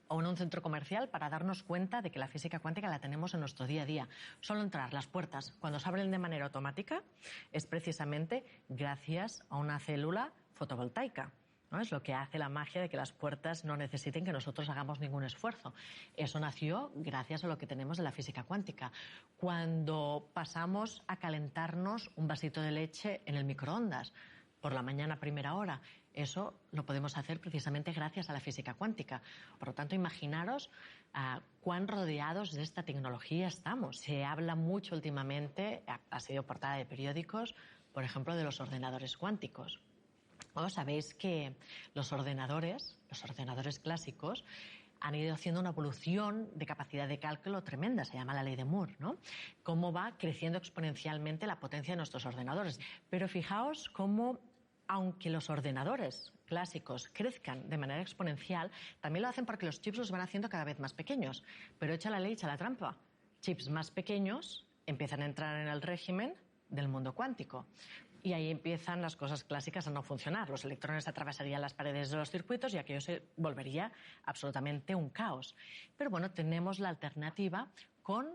o en un centro comercial para darnos cuenta de que la física cuántica la tenemos en nuestro día a día. Solo entrar, las puertas, cuando se abren de manera automática, es precisamente gracias a una célula fotovoltaica, ¿no? Es lo que hace la magia de que las puertas no necesiten que nosotros hagamos ningún esfuerzo. Eso nació gracias a lo que tenemos de la física cuántica. Cuando pasamos a calentarnos un vasito de leche en el microondas por la mañana a primera hora, eso lo podemos hacer precisamente gracias a la física cuántica. Por lo tanto, imaginaros cuán rodeados de esta tecnología estamos. Se habla mucho últimamente, ha sido portada de periódicos, por ejemplo, de los ordenadores cuánticos. Sabéis que los ordenadores clásicos han ido haciendo una evolución de capacidad de cálculo tremenda, se llama la ley de Moore, ¿no? Cómo va creciendo exponencialmente la potencia de nuestros ordenadores. Pero fijaos cómo aunque los ordenadores clásicos crezcan de manera exponencial, también lo hacen porque los chips los van haciendo cada vez más pequeños. Pero echa la ley, echa la trampa. Chips más pequeños empiezan a entrar en el régimen del mundo cuántico. Y ahí empiezan las cosas clásicas a no funcionar. Los electrones atravesarían las paredes de los circuitos y aquello se volvería absolutamente un caos. Pero bueno, tenemos la alternativa con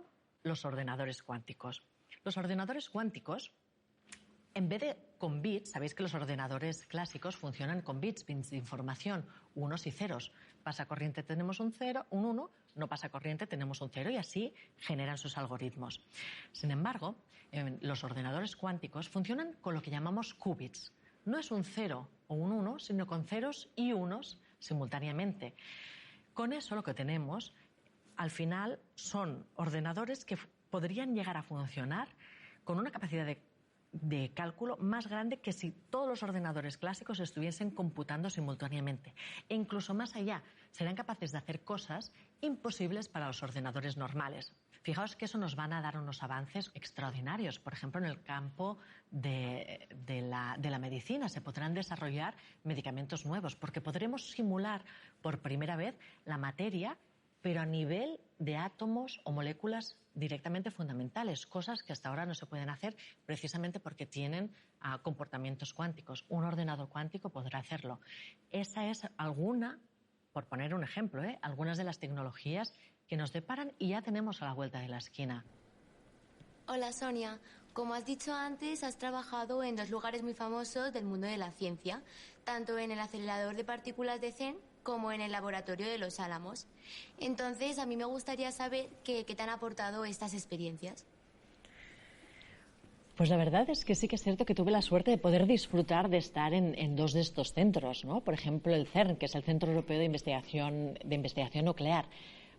los ordenadores cuánticos. Los ordenadores cuánticos, en vez de con bits, sabéis que los ordenadores clásicos funcionan con bits de información, unos y ceros. Pasa corriente, tenemos un 0, un 1, no pasa corriente, tenemos un 0 y así generan sus algoritmos. Sin embargo, los ordenadores cuánticos funcionan con lo que llamamos qubits. No es un 0 o un 1, sino con ceros y unos simultáneamente. Con eso lo que tenemos, al final, son ordenadores que podrían llegar a funcionar con una capacidad de cálculo más grande que si todos los ordenadores clásicos estuviesen computando simultáneamente. E incluso más allá, serán capaces de hacer cosas imposibles para los ordenadores normales. Fijaos que eso nos van a dar unos avances extraordinarios. Por ejemplo, en el campo de la medicina se podrán desarrollar medicamentos nuevos porque podremos simular por primera vez la materia, pero a nivel de átomos o moléculas directamente fundamentales, cosas que hasta ahora no se pueden hacer precisamente porque tienen comportamientos cuánticos. Un ordenador cuántico podrá hacerlo. Esa es alguna, por poner un ejemplo, algunas de las tecnologías que nos deparan y ya tenemos a la vuelta de la esquina. Hola Sonia, como has dicho antes, has trabajado en dos lugares muy famosos del mundo de la ciencia, tanto en el acelerador de partículas de CERN como en el laboratorio de Los Álamos. Entonces, a mí me gustaría saber qué te han aportado estas experiencias. Pues la verdad es que sí que es cierto que tuve la suerte de poder disfrutar de estar en dos de estos centros, ¿no? Por ejemplo, el CERN, que es el Centro Europeo de Investigación Nuclear.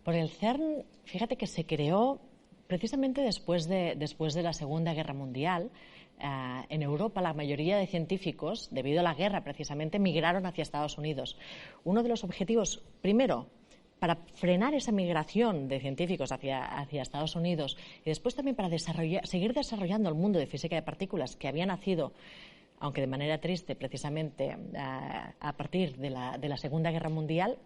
Porque el CERN, fíjate que se creó precisamente después de la Segunda Guerra Mundial. En Europa la mayoría de científicos, debido a la guerra precisamente, migraron hacia Estados Unidos. Uno de los objetivos, primero, para frenar esa migración de científicos hacia Estados Unidos y después también para seguir desarrollando el mundo de física de partículas que había nacido, aunque de manera triste precisamente a partir de la Segunda Guerra Mundial,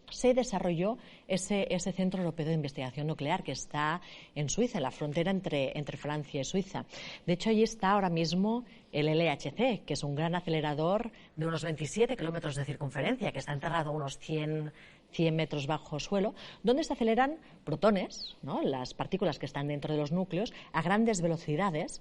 se desarrolló ese Centro Europeo de Investigación Nuclear que está en Suiza, en la frontera entre Francia y Suiza. De hecho, allí está ahora mismo el LHC, que es un gran acelerador de unos 27 kilómetros de circunferencia, que está enterrado a unos 100 metros bajo suelo, donde se aceleran protones, ¿no?, las partículas que están dentro de los núcleos, a grandes velocidades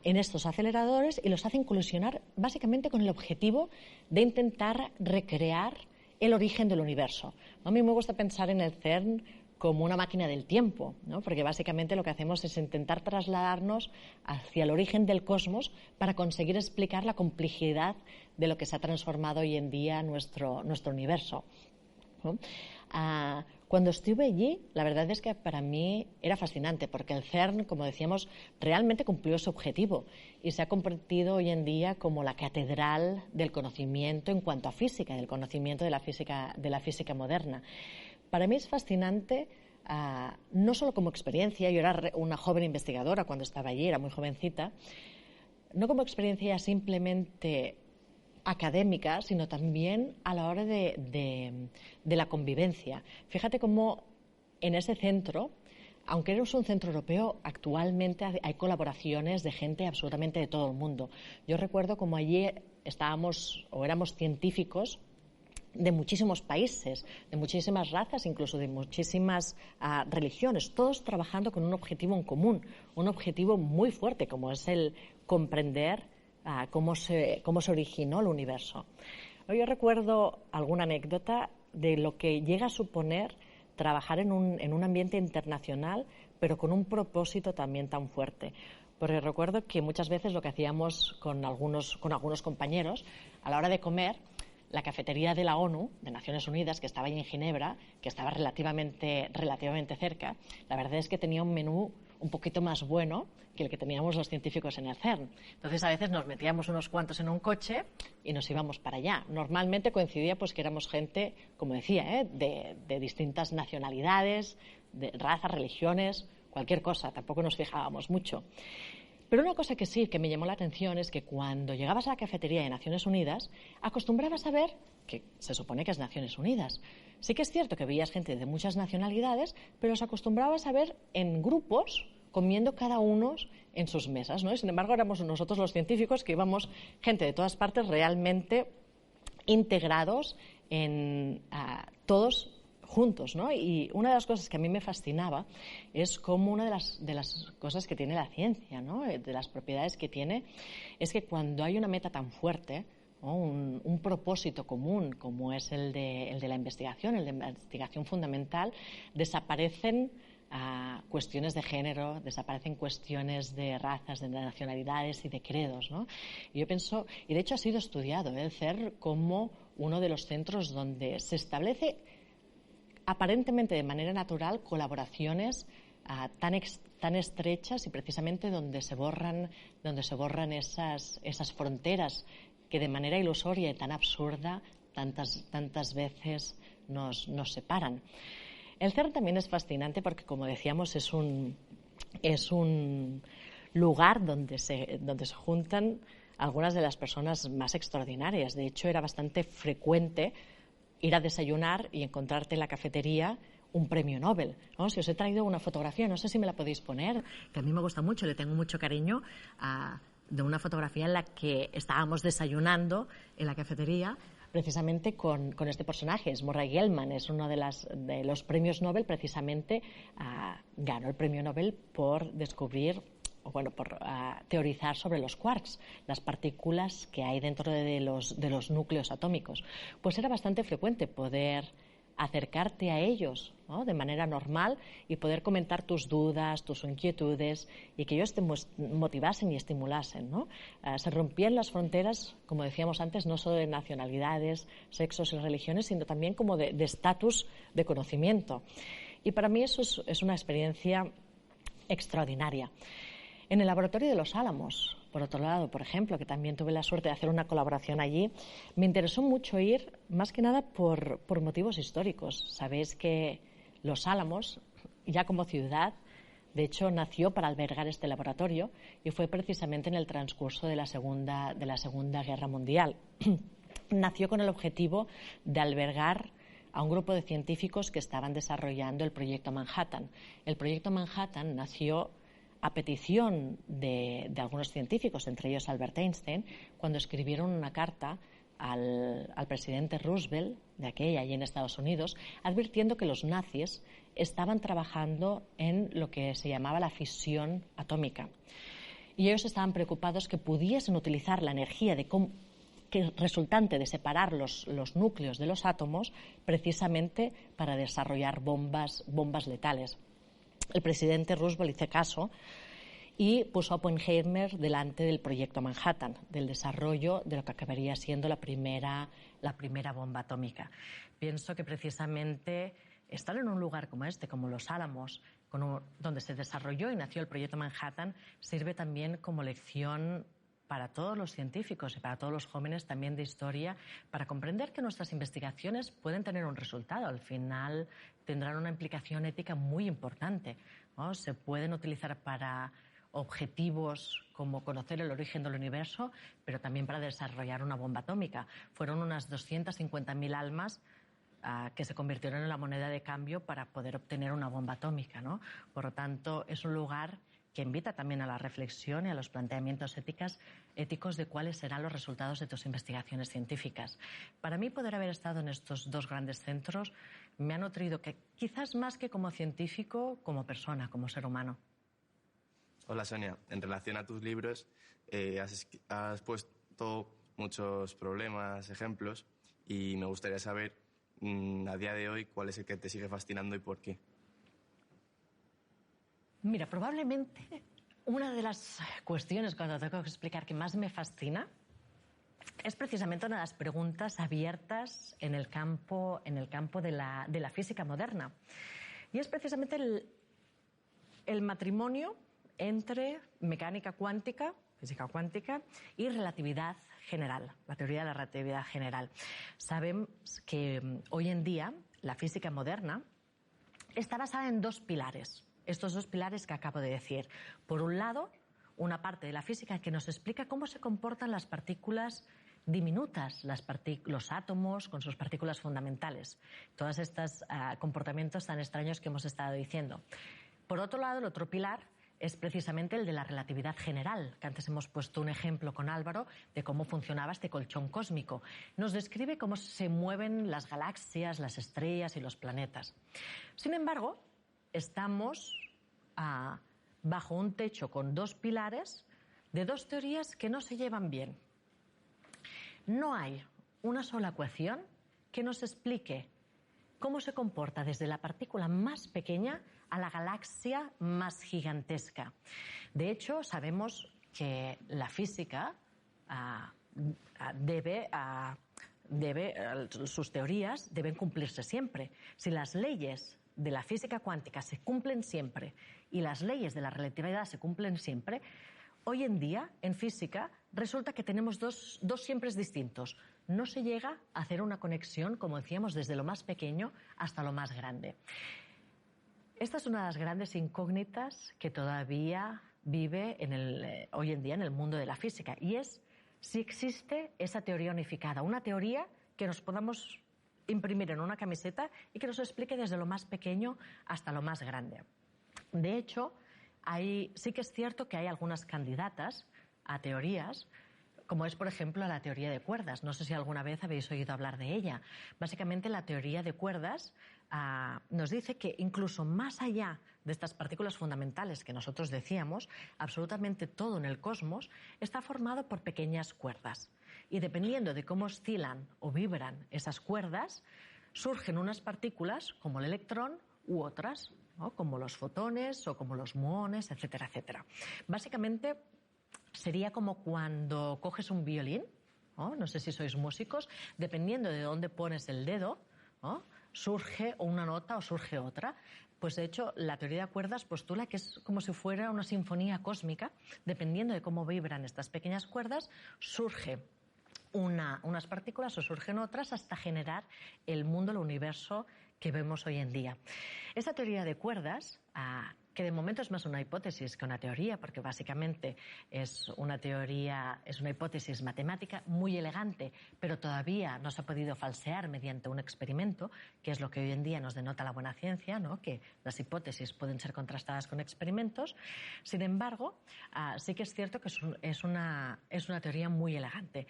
en estos aceleradores y los hacen colisionar básicamente con el objetivo de intentar recrear el origen del universo. A mí me gusta pensar en el CERN como una máquina del tiempo, ¿no? Porque básicamente lo que hacemos es intentar trasladarnos hacia el origen del cosmos para conseguir explicar la complejidad de lo que se ha transformado hoy en día nuestro universo, ¿no? Cuando estuve allí, la verdad es que para mí era fascinante, porque el CERN, como decíamos, realmente cumplió su objetivo y se ha convertido hoy en día como la catedral del conocimiento en cuanto a física, del conocimiento de la física moderna. Para mí es fascinante, no solo como experiencia, yo era una joven investigadora cuando estaba allí, era muy jovencita, no como experiencia simplemente académica, sino también a la hora de la convivencia. Fíjate cómo en ese centro, aunque es un centro europeo, actualmente hay colaboraciones de gente absolutamente de todo el mundo. Yo recuerdo como allí éramos científicos de muchísimos países, de muchísimas razas, incluso de muchísimas religiones, todos trabajando con un objetivo en común, un objetivo muy fuerte, como es el comprender cómo se originó el universo. Yo recuerdo alguna anécdota de lo que llega a suponer trabajar en un ambiente internacional, pero con un propósito también tan fuerte. Porque recuerdo que muchas veces lo que hacíamos con algunos compañeros, a la hora de comer, la cafetería de la ONU, de Naciones Unidas, que estaba allí en Ginebra, que estaba relativamente cerca, la verdad es que tenía un menú un poquito más bueno que el que teníamos los científicos en el CERN. Entonces, a veces nos metíamos unos cuantos en un coche y nos íbamos para allá. Normalmente coincidía pues que éramos gente, como decía, de distintas nacionalidades, de razas, religiones, cualquier cosa. Tampoco nos fijábamos mucho. Pero una cosa que sí, que me llamó la atención es que cuando llegabas a la cafetería de Naciones Unidas, acostumbrabas a ver, que se supone que es Naciones Unidas, sí que es cierto que veías gente de muchas nacionalidades, pero os acostumbrabas a ver en grupos comiendo cada uno en sus mesas, ¿no? Y sin embargo, éramos nosotros los científicos que íbamos, gente de todas partes, realmente integrados en todos juntos, ¿no? Y una de las cosas que a mí me fascinaba es cómo una de las cosas que tiene la ciencia, ¿no? De las propiedades que tiene, es que cuando hay una meta tan fuerte, ¿no? un propósito común como es el de la investigación, el de investigación fundamental, desaparecen cuestiones de género, desaparecen cuestiones de razas, de nacionalidades y de credos, ¿no? Y yo pienso, y de hecho ha sido estudiado el CERN como uno de los centros donde se establece aparentemente de manera natural colaboraciones tan estrechas y precisamente donde se borran esas fronteras que de manera ilusoria y tan absurda tantas veces nos separan. El CERN también es fascinante porque, como decíamos, es un lugar donde se juntan algunas de las personas más extraordinarias. De hecho, era bastante frecuente ir a desayunar y encontrarte en la cafetería un premio Nobel, ¿no? Si os he traído una fotografía, no sé si me la podéis poner, que a mí me gusta mucho, le tengo mucho cariño, de una fotografía en la que estábamos desayunando en la cafetería precisamente con este personaje, es Murray Gell-Mann, es uno de los premios Nobel, precisamente ganó el premio Nobel por descubrir, por teorizar sobre los quarks, las partículas que hay dentro de los núcleos atómicos. Pues era bastante frecuente poder acercarte a ellos, ¿no? De manera normal y poder comentar tus dudas, tus inquietudes y que ellos te motivasen y estimulasen, ¿no? Se rompían las fronteras, como decíamos antes, no solo de nacionalidades, sexos y religiones, sino también como de estatus de conocimiento. Y para mí eso es una experiencia extraordinaria. En el laboratorio de Los Álamos, por otro lado, por ejemplo, que también tuve la suerte de hacer una colaboración allí, me interesó mucho ir, más que nada por motivos históricos. Sabéis que Los Álamos, ya como ciudad, de hecho nació para albergar este laboratorio y fue precisamente en el transcurso de la Segunda Guerra Mundial. Nació con el objetivo de albergar a un grupo de científicos que estaban desarrollando el proyecto Manhattan. El proyecto Manhattan nació a petición de algunos científicos, entre ellos Albert Einstein, cuando escribieron una carta al presidente Roosevelt de aquella, allí en Estados Unidos, advirtiendo que los nazis estaban trabajando en lo que se llamaba la fisión atómica. Y ellos estaban preocupados que pudiesen utilizar la energía resultante de separar los núcleos de los átomos precisamente para desarrollar bombas letales. El presidente Roosevelt hizo caso y puso a Oppenheimer delante del proyecto Manhattan, del desarrollo de lo que acabaría siendo la primera bomba atómica. Pienso que precisamente estar en un lugar como este, como Los Álamos, donde se desarrolló y nació el proyecto Manhattan, sirve también como lección para todos los científicos y para todos los jóvenes también de historia, para comprender que nuestras investigaciones pueden tener un resultado. Al final tendrán una implicación ética muy importante, ¿no? Se pueden utilizar para objetivos como conocer el origen del universo, pero también para desarrollar una bomba atómica. Fueron unas 250.000 almas que se convirtieron en la moneda de cambio para poder obtener una bomba atómica, ¿no? Por lo tanto, es un lugar que invita también a la reflexión y a los planteamientos éticos de cuáles serán los resultados de tus investigaciones científicas. Para mí, poder haber estado en estos dos grandes centros me ha nutrido, que quizás más que como científico, como persona, como ser humano. Hola, Sonia. En relación a tus libros, has puesto muchos problemas, ejemplos, y me gustaría saber, a día de hoy, cuál es el que te sigue fascinando y por qué. Mira, probablemente una de las cuestiones cuando tengo que explicar que más me fascina es precisamente una de las preguntas abiertas en el campo de la física moderna. Y es precisamente el matrimonio entre mecánica cuántica, física cuántica, y relatividad general, la teoría de la relatividad general. Sabemos que hoy en día la física moderna está basada en dos pilares. Estos dos pilares que acabo de decir. Por un lado, una parte de la física que nos explica cómo se comportan las partículas diminutas, los átomos con sus partículas fundamentales. Todos estos comportamientos tan extraños que hemos estado diciendo. Por otro lado, el otro pilar es precisamente el de la relatividad general, que antes hemos puesto un ejemplo con Álvaro de cómo funcionaba este colchón cósmico. Nos describe cómo se mueven las galaxias, las estrellas y los planetas. Sin embargo, estamos bajo un techo con dos pilares de dos teorías que no se llevan bien. No hay una sola ecuación que nos explique cómo se comporta desde la partícula más pequeña a la galaxia más gigantesca. De hecho, sabemos que la física sus teorías deben cumplirse siempre. Si las leyes de la física cuántica se cumplen siempre y las leyes de la relatividad se cumplen siempre, hoy en día, en física, resulta que tenemos dos siempres distintos. No se llega a hacer una conexión, como decíamos, desde lo más pequeño hasta lo más grande. Esta es una de las grandes incógnitas que todavía vive hoy en día en el mundo de la física, y es si existe esa teoría unificada, una teoría que nos podamos imprimir en una camiseta y que nos explique desde lo más pequeño hasta lo más grande. De hecho, sí que es cierto que hay algunas candidatas a teorías, como es, por ejemplo, la teoría de cuerdas. No sé si alguna vez habéis oído hablar de ella. Básicamente, la teoría de cuerdas nos dice que incluso más allá de estas partículas fundamentales que nosotros decíamos, absolutamente todo en el cosmos está formado por pequeñas cuerdas. Y dependiendo de cómo oscilan o vibran esas cuerdas, surgen unas partículas como el electrón u otras, ¿no? Como los fotones o como los muones, etcétera, etcétera. Básicamente sería como cuando coges un violín, ¿no? No sé si sois músicos, dependiendo de dónde pones el dedo, ¿no? Surge una nota o surge otra. Pues de hecho la teoría de cuerdas postula que es como si fuera una sinfonía cósmica. Dependiendo de cómo vibran estas pequeñas cuerdas, surge unas partículas o surgen otras hasta generar el mundo, el universo que vemos hoy en día. Esta teoría de cuerdas, que de momento es más una hipótesis que una teoría, porque básicamente es una hipótesis matemática muy elegante, pero todavía no se ha podido falsear mediante un experimento, que es lo que hoy en día nos denota la buena ciencia, ¿no? Que las hipótesis pueden ser contrastadas con experimentos. Sin embargo, sí que es cierto que es una teoría muy elegante.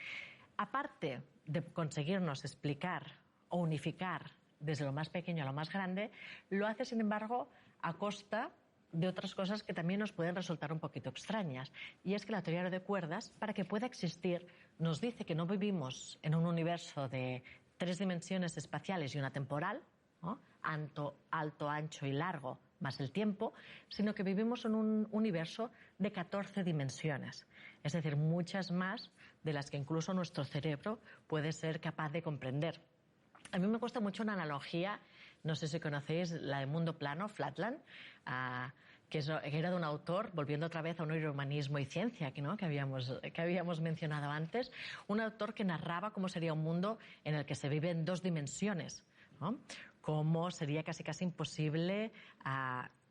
Aparte de conseguirnos explicar o unificar desde lo más pequeño a lo más grande, lo hace, sin embargo, a costa de otras cosas que también nos pueden resultar un poquito extrañas. Y es que la teoría de cuerdas, para que pueda existir, nos dice que no vivimos en un universo de 3 dimensiones espaciales y una temporal, ¿no? Alto, ancho y largo, más el tiempo, sino que vivimos en un universo de 14 dimensiones. Es decir, muchas más de las que incluso nuestro cerebro puede ser capaz de comprender. A mí me gusta mucho una analogía, no sé si conocéis la de Mundo Plano, Flatland, que era de un autor, volviendo otra vez a un neurohumanismo y ciencia, ¿no? que habíamos mencionado antes, un autor que narraba cómo sería un mundo en el que se vive en 2 dimensiones, ¿no? Cómo sería casi imposible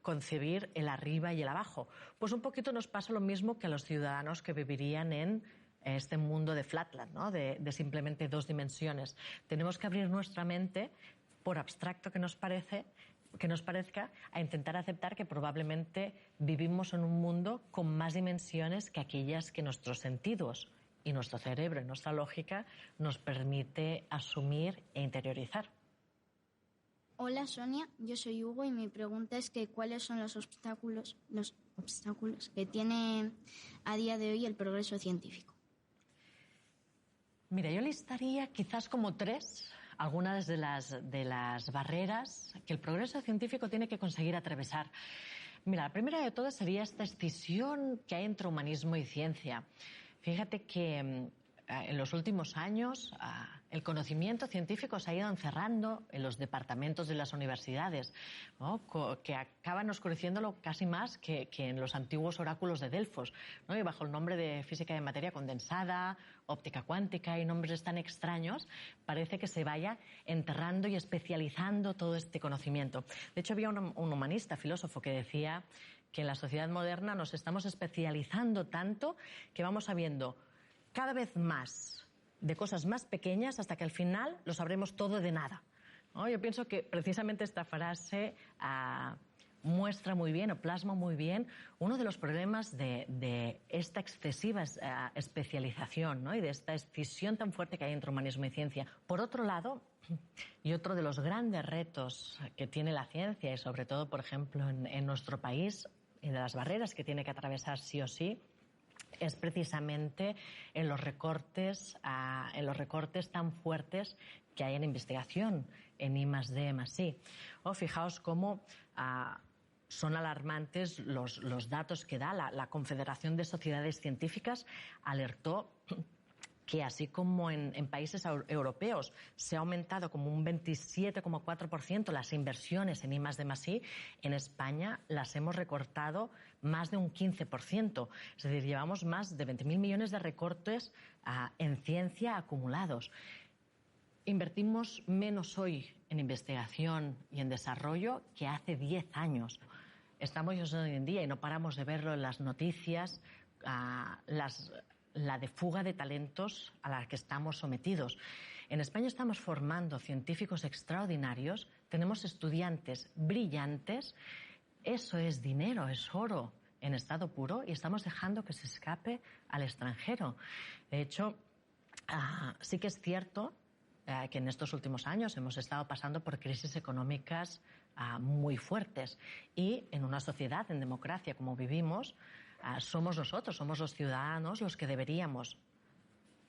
concebir el arriba y el abajo. Pues un poquito nos pasa lo mismo que a los ciudadanos que vivirían en este mundo de Flatland, ¿no? de simplemente 2 dimensiones. Tenemos que abrir nuestra mente, por abstracto que nos parezca, a intentar aceptar que probablemente vivimos en un mundo con más dimensiones que aquellas que nuestros sentidos y nuestro cerebro y nuestra lógica nos permite asumir e interiorizar. Hola Sonia, yo soy Hugo y mi pregunta es que ¿cuáles son los obstáculos que tiene a día de hoy el progreso científico? Mira, yo listaría quizás como 3 algunas de las barreras que el progreso científico tiene que conseguir atravesar. Mira, la primera de todas sería esta escisión que hay entre humanismo y ciencia. Fíjate que en los últimos años el conocimiento científico se ha ido encerrando en los departamentos de las universidades, ¿no? Que acaban oscureciéndolo casi más que en los antiguos oráculos de Delfos, ¿no? Y bajo el nombre de física de materia condensada, óptica cuántica y nombres tan extraños, parece que se vaya enterrando y especializando todo este conocimiento. De hecho, había un humanista, filósofo, que decía que en la sociedad moderna nos estamos especializando tanto que vamos sabiendo cada vez más de cosas más pequeñas hasta que al final lo sabremos todo de nada, ¿no? Yo pienso que precisamente esta frase muestra muy bien o plasma muy bien uno de los problemas de esta excesiva especialización, ¿no? Y de esta escisión tan fuerte que hay entre humanismo y ciencia. Por otro lado, y otro de los grandes retos que tiene la ciencia, y sobre todo, por ejemplo, en nuestro país, y de las barreras que tiene que atravesar sí o sí, es precisamente en los recortes tan fuertes que hay en investigación, en I+D, I+I. Fijaos cómo son alarmantes los datos que da la Confederación de Sociedades Científicas. Alertó que así como en países europeos se ha aumentado como un 27,4% las inversiones en I+D+I, en España las hemos recortado más de un 15%. Es decir, llevamos más de 20.000 millones de recortes en ciencia acumulados. Invertimos menos hoy en investigación y en desarrollo que hace 10 años. Estamos hoy en día, y no paramos de verlo en las noticias, la de fuga de talentos a la que estamos sometidos. En España estamos formando científicos extraordinarios, tenemos estudiantes brillantes, eso es dinero, es oro en estado puro, y estamos dejando que se escape al extranjero. De hecho, sí que es cierto que en estos últimos años hemos estado pasando por crisis económicas muy fuertes, y en una sociedad, en democracia como vivimos, somos nosotros, somos los ciudadanos los que deberíamos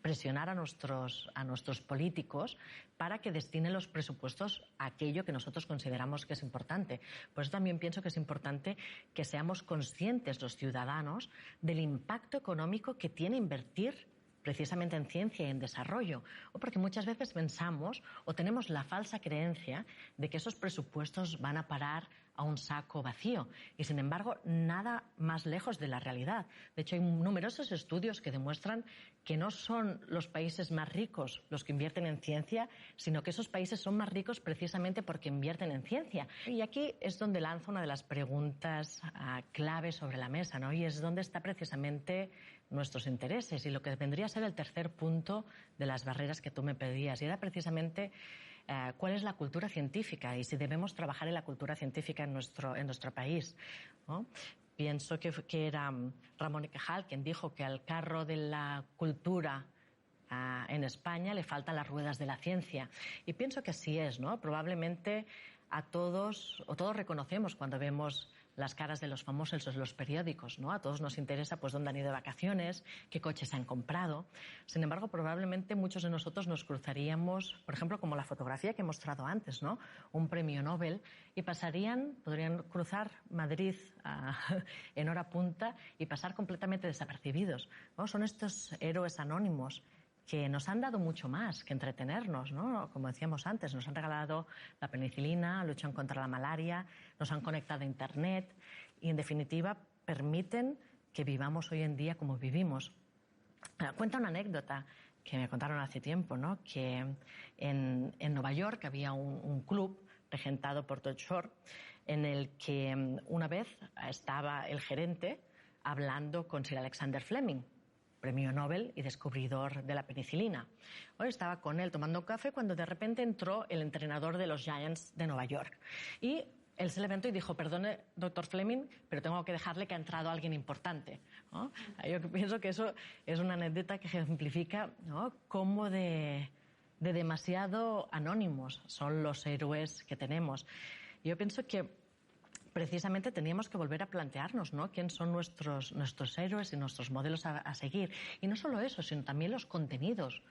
presionar a nuestros políticos para que destinen los presupuestos a aquello que nosotros consideramos que es importante. Por eso también pienso que es importante que seamos conscientes los ciudadanos del impacto económico que tiene invertir precisamente en ciencia y en desarrollo, o porque muchas veces pensamos o tenemos la falsa creencia de que esos presupuestos van a parar a un saco vacío, y sin embargo nada más lejos de la realidad. De hecho, hay numerosos estudios que demuestran que no son los países más ricos los que invierten en ciencia, sino que esos países son más ricos precisamente porque invierten en ciencia. Y aquí es donde lanzo una de las preguntas clave sobre la mesa, ¿no? Y es donde está precisamente nuestros intereses, y lo que vendría a ser el tercer punto de las barreras que tú me pedías, y era precisamente cuál es la cultura científica y si debemos trabajar en la cultura científica en nuestro país, ¿no? Pienso que era Ramón y Cajal quien dijo que al carro de la cultura en España le faltan las ruedas de la ciencia, y pienso que así es, ¿no? Probablemente todos reconocemos cuando vemos las caras de los famosos en los periódicos, ¿no? A todos nos interesa pues dónde han ido de vacaciones, qué coches han comprado. Sin embargo, probablemente muchos de nosotros nos cruzaríamos, por ejemplo, como la fotografía que he mostrado antes, ¿no? Un premio Nobel, y podrían cruzar Madrid en hora punta y pasar completamente desapercibidos, ¿no? Son estos héroes anónimos que nos han dado mucho más que entretenernos, ¿no? Como decíamos antes, nos han regalado la penicilina, luchan contra la malaria, nos han conectado a Internet y, en definitiva, permiten que vivamos hoy en día como vivimos. Cuenta una anécdota que me contaron hace tiempo, ¿no? Que en Nueva York había un club regentado por Todd Shore en el que una vez estaba el gerente hablando con Sir Alexander Fleming, premio Nobel y descubridor de la penicilina. Hoy estaba con él tomando un café cuando de repente entró el entrenador de los Giants de Nueva York. Y él se levantó y dijo: perdone, doctor Fleming, pero tengo que dejarle que ha entrado alguien importante, ¿no? Yo pienso que eso es una anécdota que ejemplifica, ¿no?, cómo de demasiado anónimos son los héroes que tenemos. Yo pienso que precisamente teníamos que volver a plantearnos, ¿no?, quién son nuestros héroes y nuestros modelos a seguir. Y no solo eso, sino también los contenidos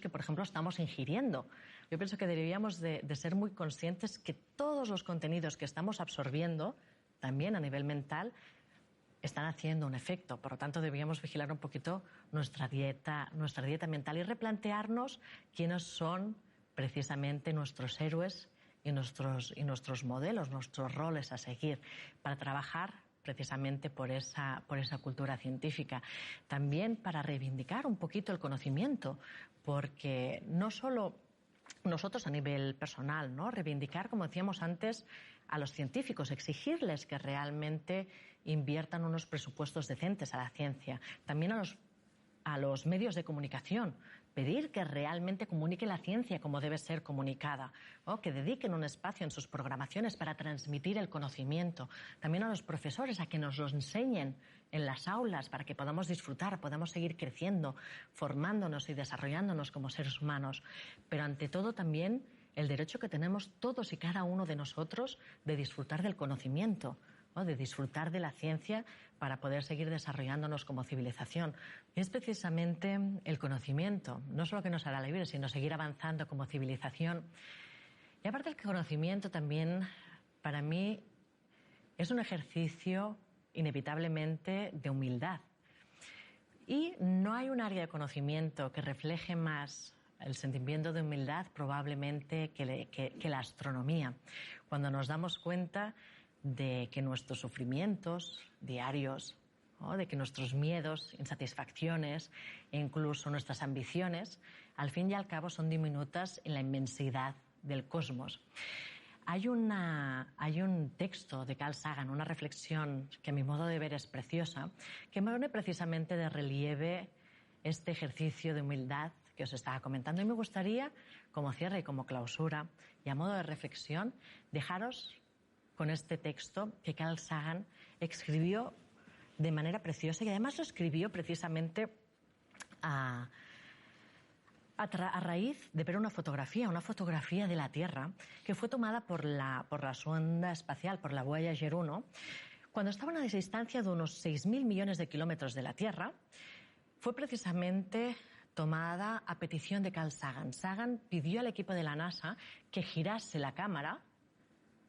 que, por ejemplo, estamos ingiriendo. Yo pienso que deberíamos de ser muy conscientes que todos los contenidos que estamos absorbiendo, también a nivel mental, están haciendo un efecto. Por lo tanto, deberíamos vigilar un poquito nuestra dieta mental y replantearnos quiénes son precisamente nuestros héroes y nuestros modelos, nuestros roles a seguir, para trabajar precisamente por esa cultura científica. También para reivindicar un poquito el conocimiento, porque no solo nosotros a nivel personal, ¿no? Reivindicar, como decíamos antes, a los científicos, exigirles que realmente inviertan unos presupuestos decentes a la ciencia. También a los medios de comunicación, pedir que realmente comunique la ciencia como debe ser comunicada, ¿no? Que dediquen un espacio en sus programaciones para transmitir el conocimiento. También a los profesores a que nos lo enseñen en las aulas para que podamos disfrutar, podamos seguir creciendo, formándonos y desarrollándonos como seres humanos. Pero ante todo también el derecho que tenemos todos y cada uno de nosotros de disfrutar del conocimiento, ¿no? De disfrutar de la ciencia para poder seguir desarrollándonos como civilización. Y es precisamente el conocimiento, no solo que nos hará libre, sino seguir avanzando como civilización. Y aparte el conocimiento también, para mí, es un ejercicio inevitablemente de humildad. Y no hay un área de conocimiento que refleje más el sentimiento de humildad probablemente que la astronomía. Cuando nos damos cuenta de que nuestros sufrimientos diarios, ¿no? De que nuestros miedos, insatisfacciones e incluso nuestras ambiciones, al fin y al cabo son diminutas en la inmensidad del cosmos. Hay un texto de Carl Sagan, una reflexión que a mi modo de ver es preciosa, que me pone precisamente de relieve este ejercicio de humildad que os estaba comentando. Y me gustaría, como cierre y como clausura, y a modo de reflexión, dejaros con este texto que Carl Sagan escribió de manera preciosa, y además lo escribió precisamente a raíz de ver una fotografía de la Tierra que fue tomada por la sonda espacial, por la Voyager 1, cuando estaba a una distancia de unos 6.000 millones de kilómetros de la Tierra. Fue precisamente tomada a petición de Carl Sagan. Sagan pidió al equipo de la NASA que girase la cámara,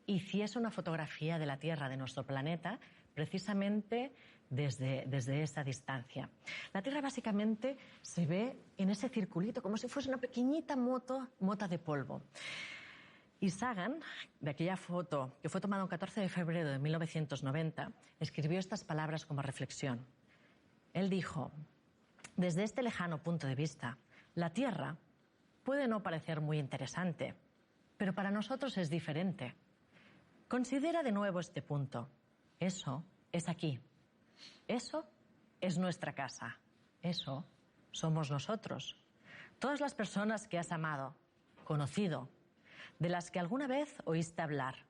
hiciese una fotografía de la Tierra, de nuestro planeta, precisamente desde esa distancia. La Tierra básicamente se ve en ese circulito, como si fuese una pequeñita mota de polvo. Y Sagan, de aquella foto que fue tomada el 14 de febrero de 1990, escribió estas palabras como reflexión. Él dijo: desde este lejano punto de vista, la Tierra puede no parecer muy interesante, pero para nosotros es diferente. Considera de nuevo este punto. Eso es aquí. Eso es nuestra casa. Eso somos nosotros. Todas las personas que has amado, conocido, de las que alguna vez oíste hablar.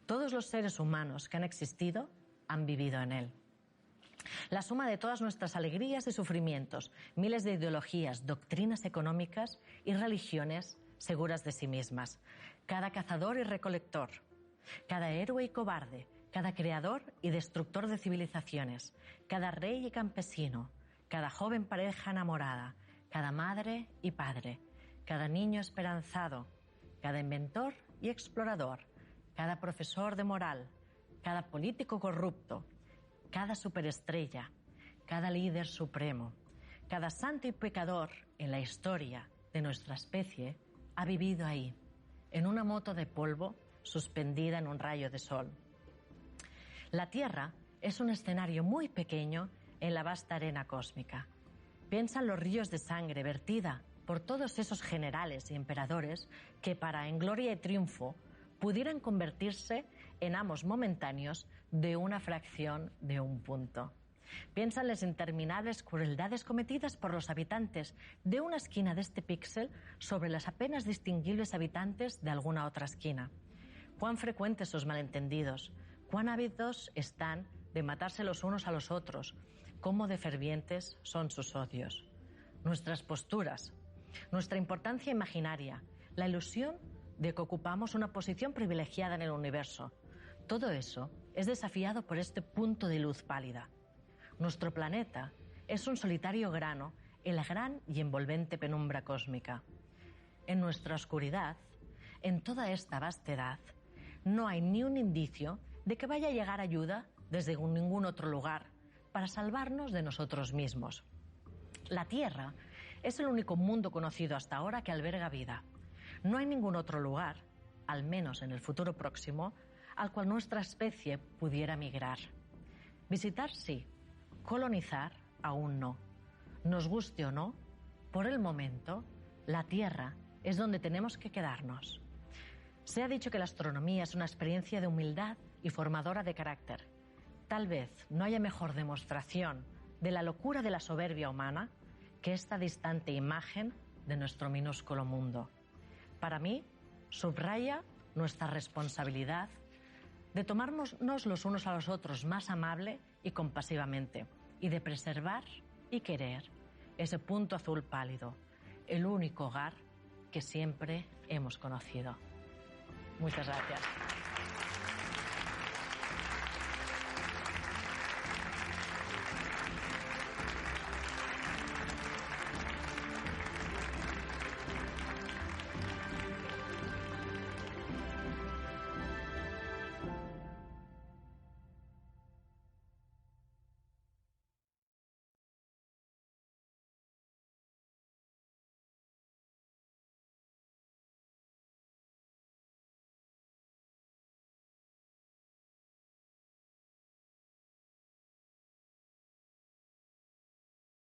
Todos los seres humanos que han existido han vivido en él. La suma de todas nuestras alegrías y sufrimientos, miles de ideologías, doctrinas económicas y religiones seguras de sí mismas. Cada cazador y recolector, cada héroe y cobarde, cada creador y destructor de civilizaciones, cada rey y campesino, cada joven pareja enamorada, cada madre y padre, cada niño esperanzado, cada inventor y explorador, cada profesor de moral, cada político corrupto, cada superestrella, cada líder supremo, cada santo y pecador en la historia de nuestra especie ha vivido ahí, en una moto de polvo suspendida en un rayo de sol. La Tierra es un escenario muy pequeño en la vasta arena cósmica. Piensa en los ríos de sangre vertida por todos esos generales y emperadores que, para en gloria y triunfo, pudieran convertirse en amos momentáneos de una fracción de un punto. Piensa en las interminables crueldades cometidas por los habitantes de una esquina de este píxel sobre las apenas distinguibles habitantes de alguna otra esquina. Cuán frecuentes sus malentendidos, cuán ávidos están de matarse los unos a los otros, cómo de fervientes son sus odios. Nuestras posturas, nuestra importancia imaginaria, la ilusión de que ocupamos una posición privilegiada en el universo. Todo eso es desafiado por este punto de luz pálida. Nuestro planeta es un solitario grano en la gran y envolvente penumbra cósmica. En nuestra oscuridad, en toda esta vastedad, no hay ni un indicio de que vaya a llegar ayuda desde ningún otro lugar para salvarnos de nosotros mismos. La Tierra es el único mundo conocido hasta ahora que alberga vida. No hay ningún otro lugar, al menos en el futuro próximo, al cual nuestra especie pudiera migrar. Visitar sí, colonizar aún no. Nos guste o no, por el momento, la Tierra es donde tenemos que quedarnos. Se ha dicho que la astronomía es una experiencia de humildad y formadora de carácter. Tal vez no haya mejor demostración de la locura de la soberbia humana que esta distante imagen de nuestro minúsculo mundo. Para mí, subraya nuestra responsabilidad de tomarnos los unos a los otros más amable y compasivamente y de preservar y querer ese punto azul pálido, el único hogar que siempre hemos conocido. Muchas gracias.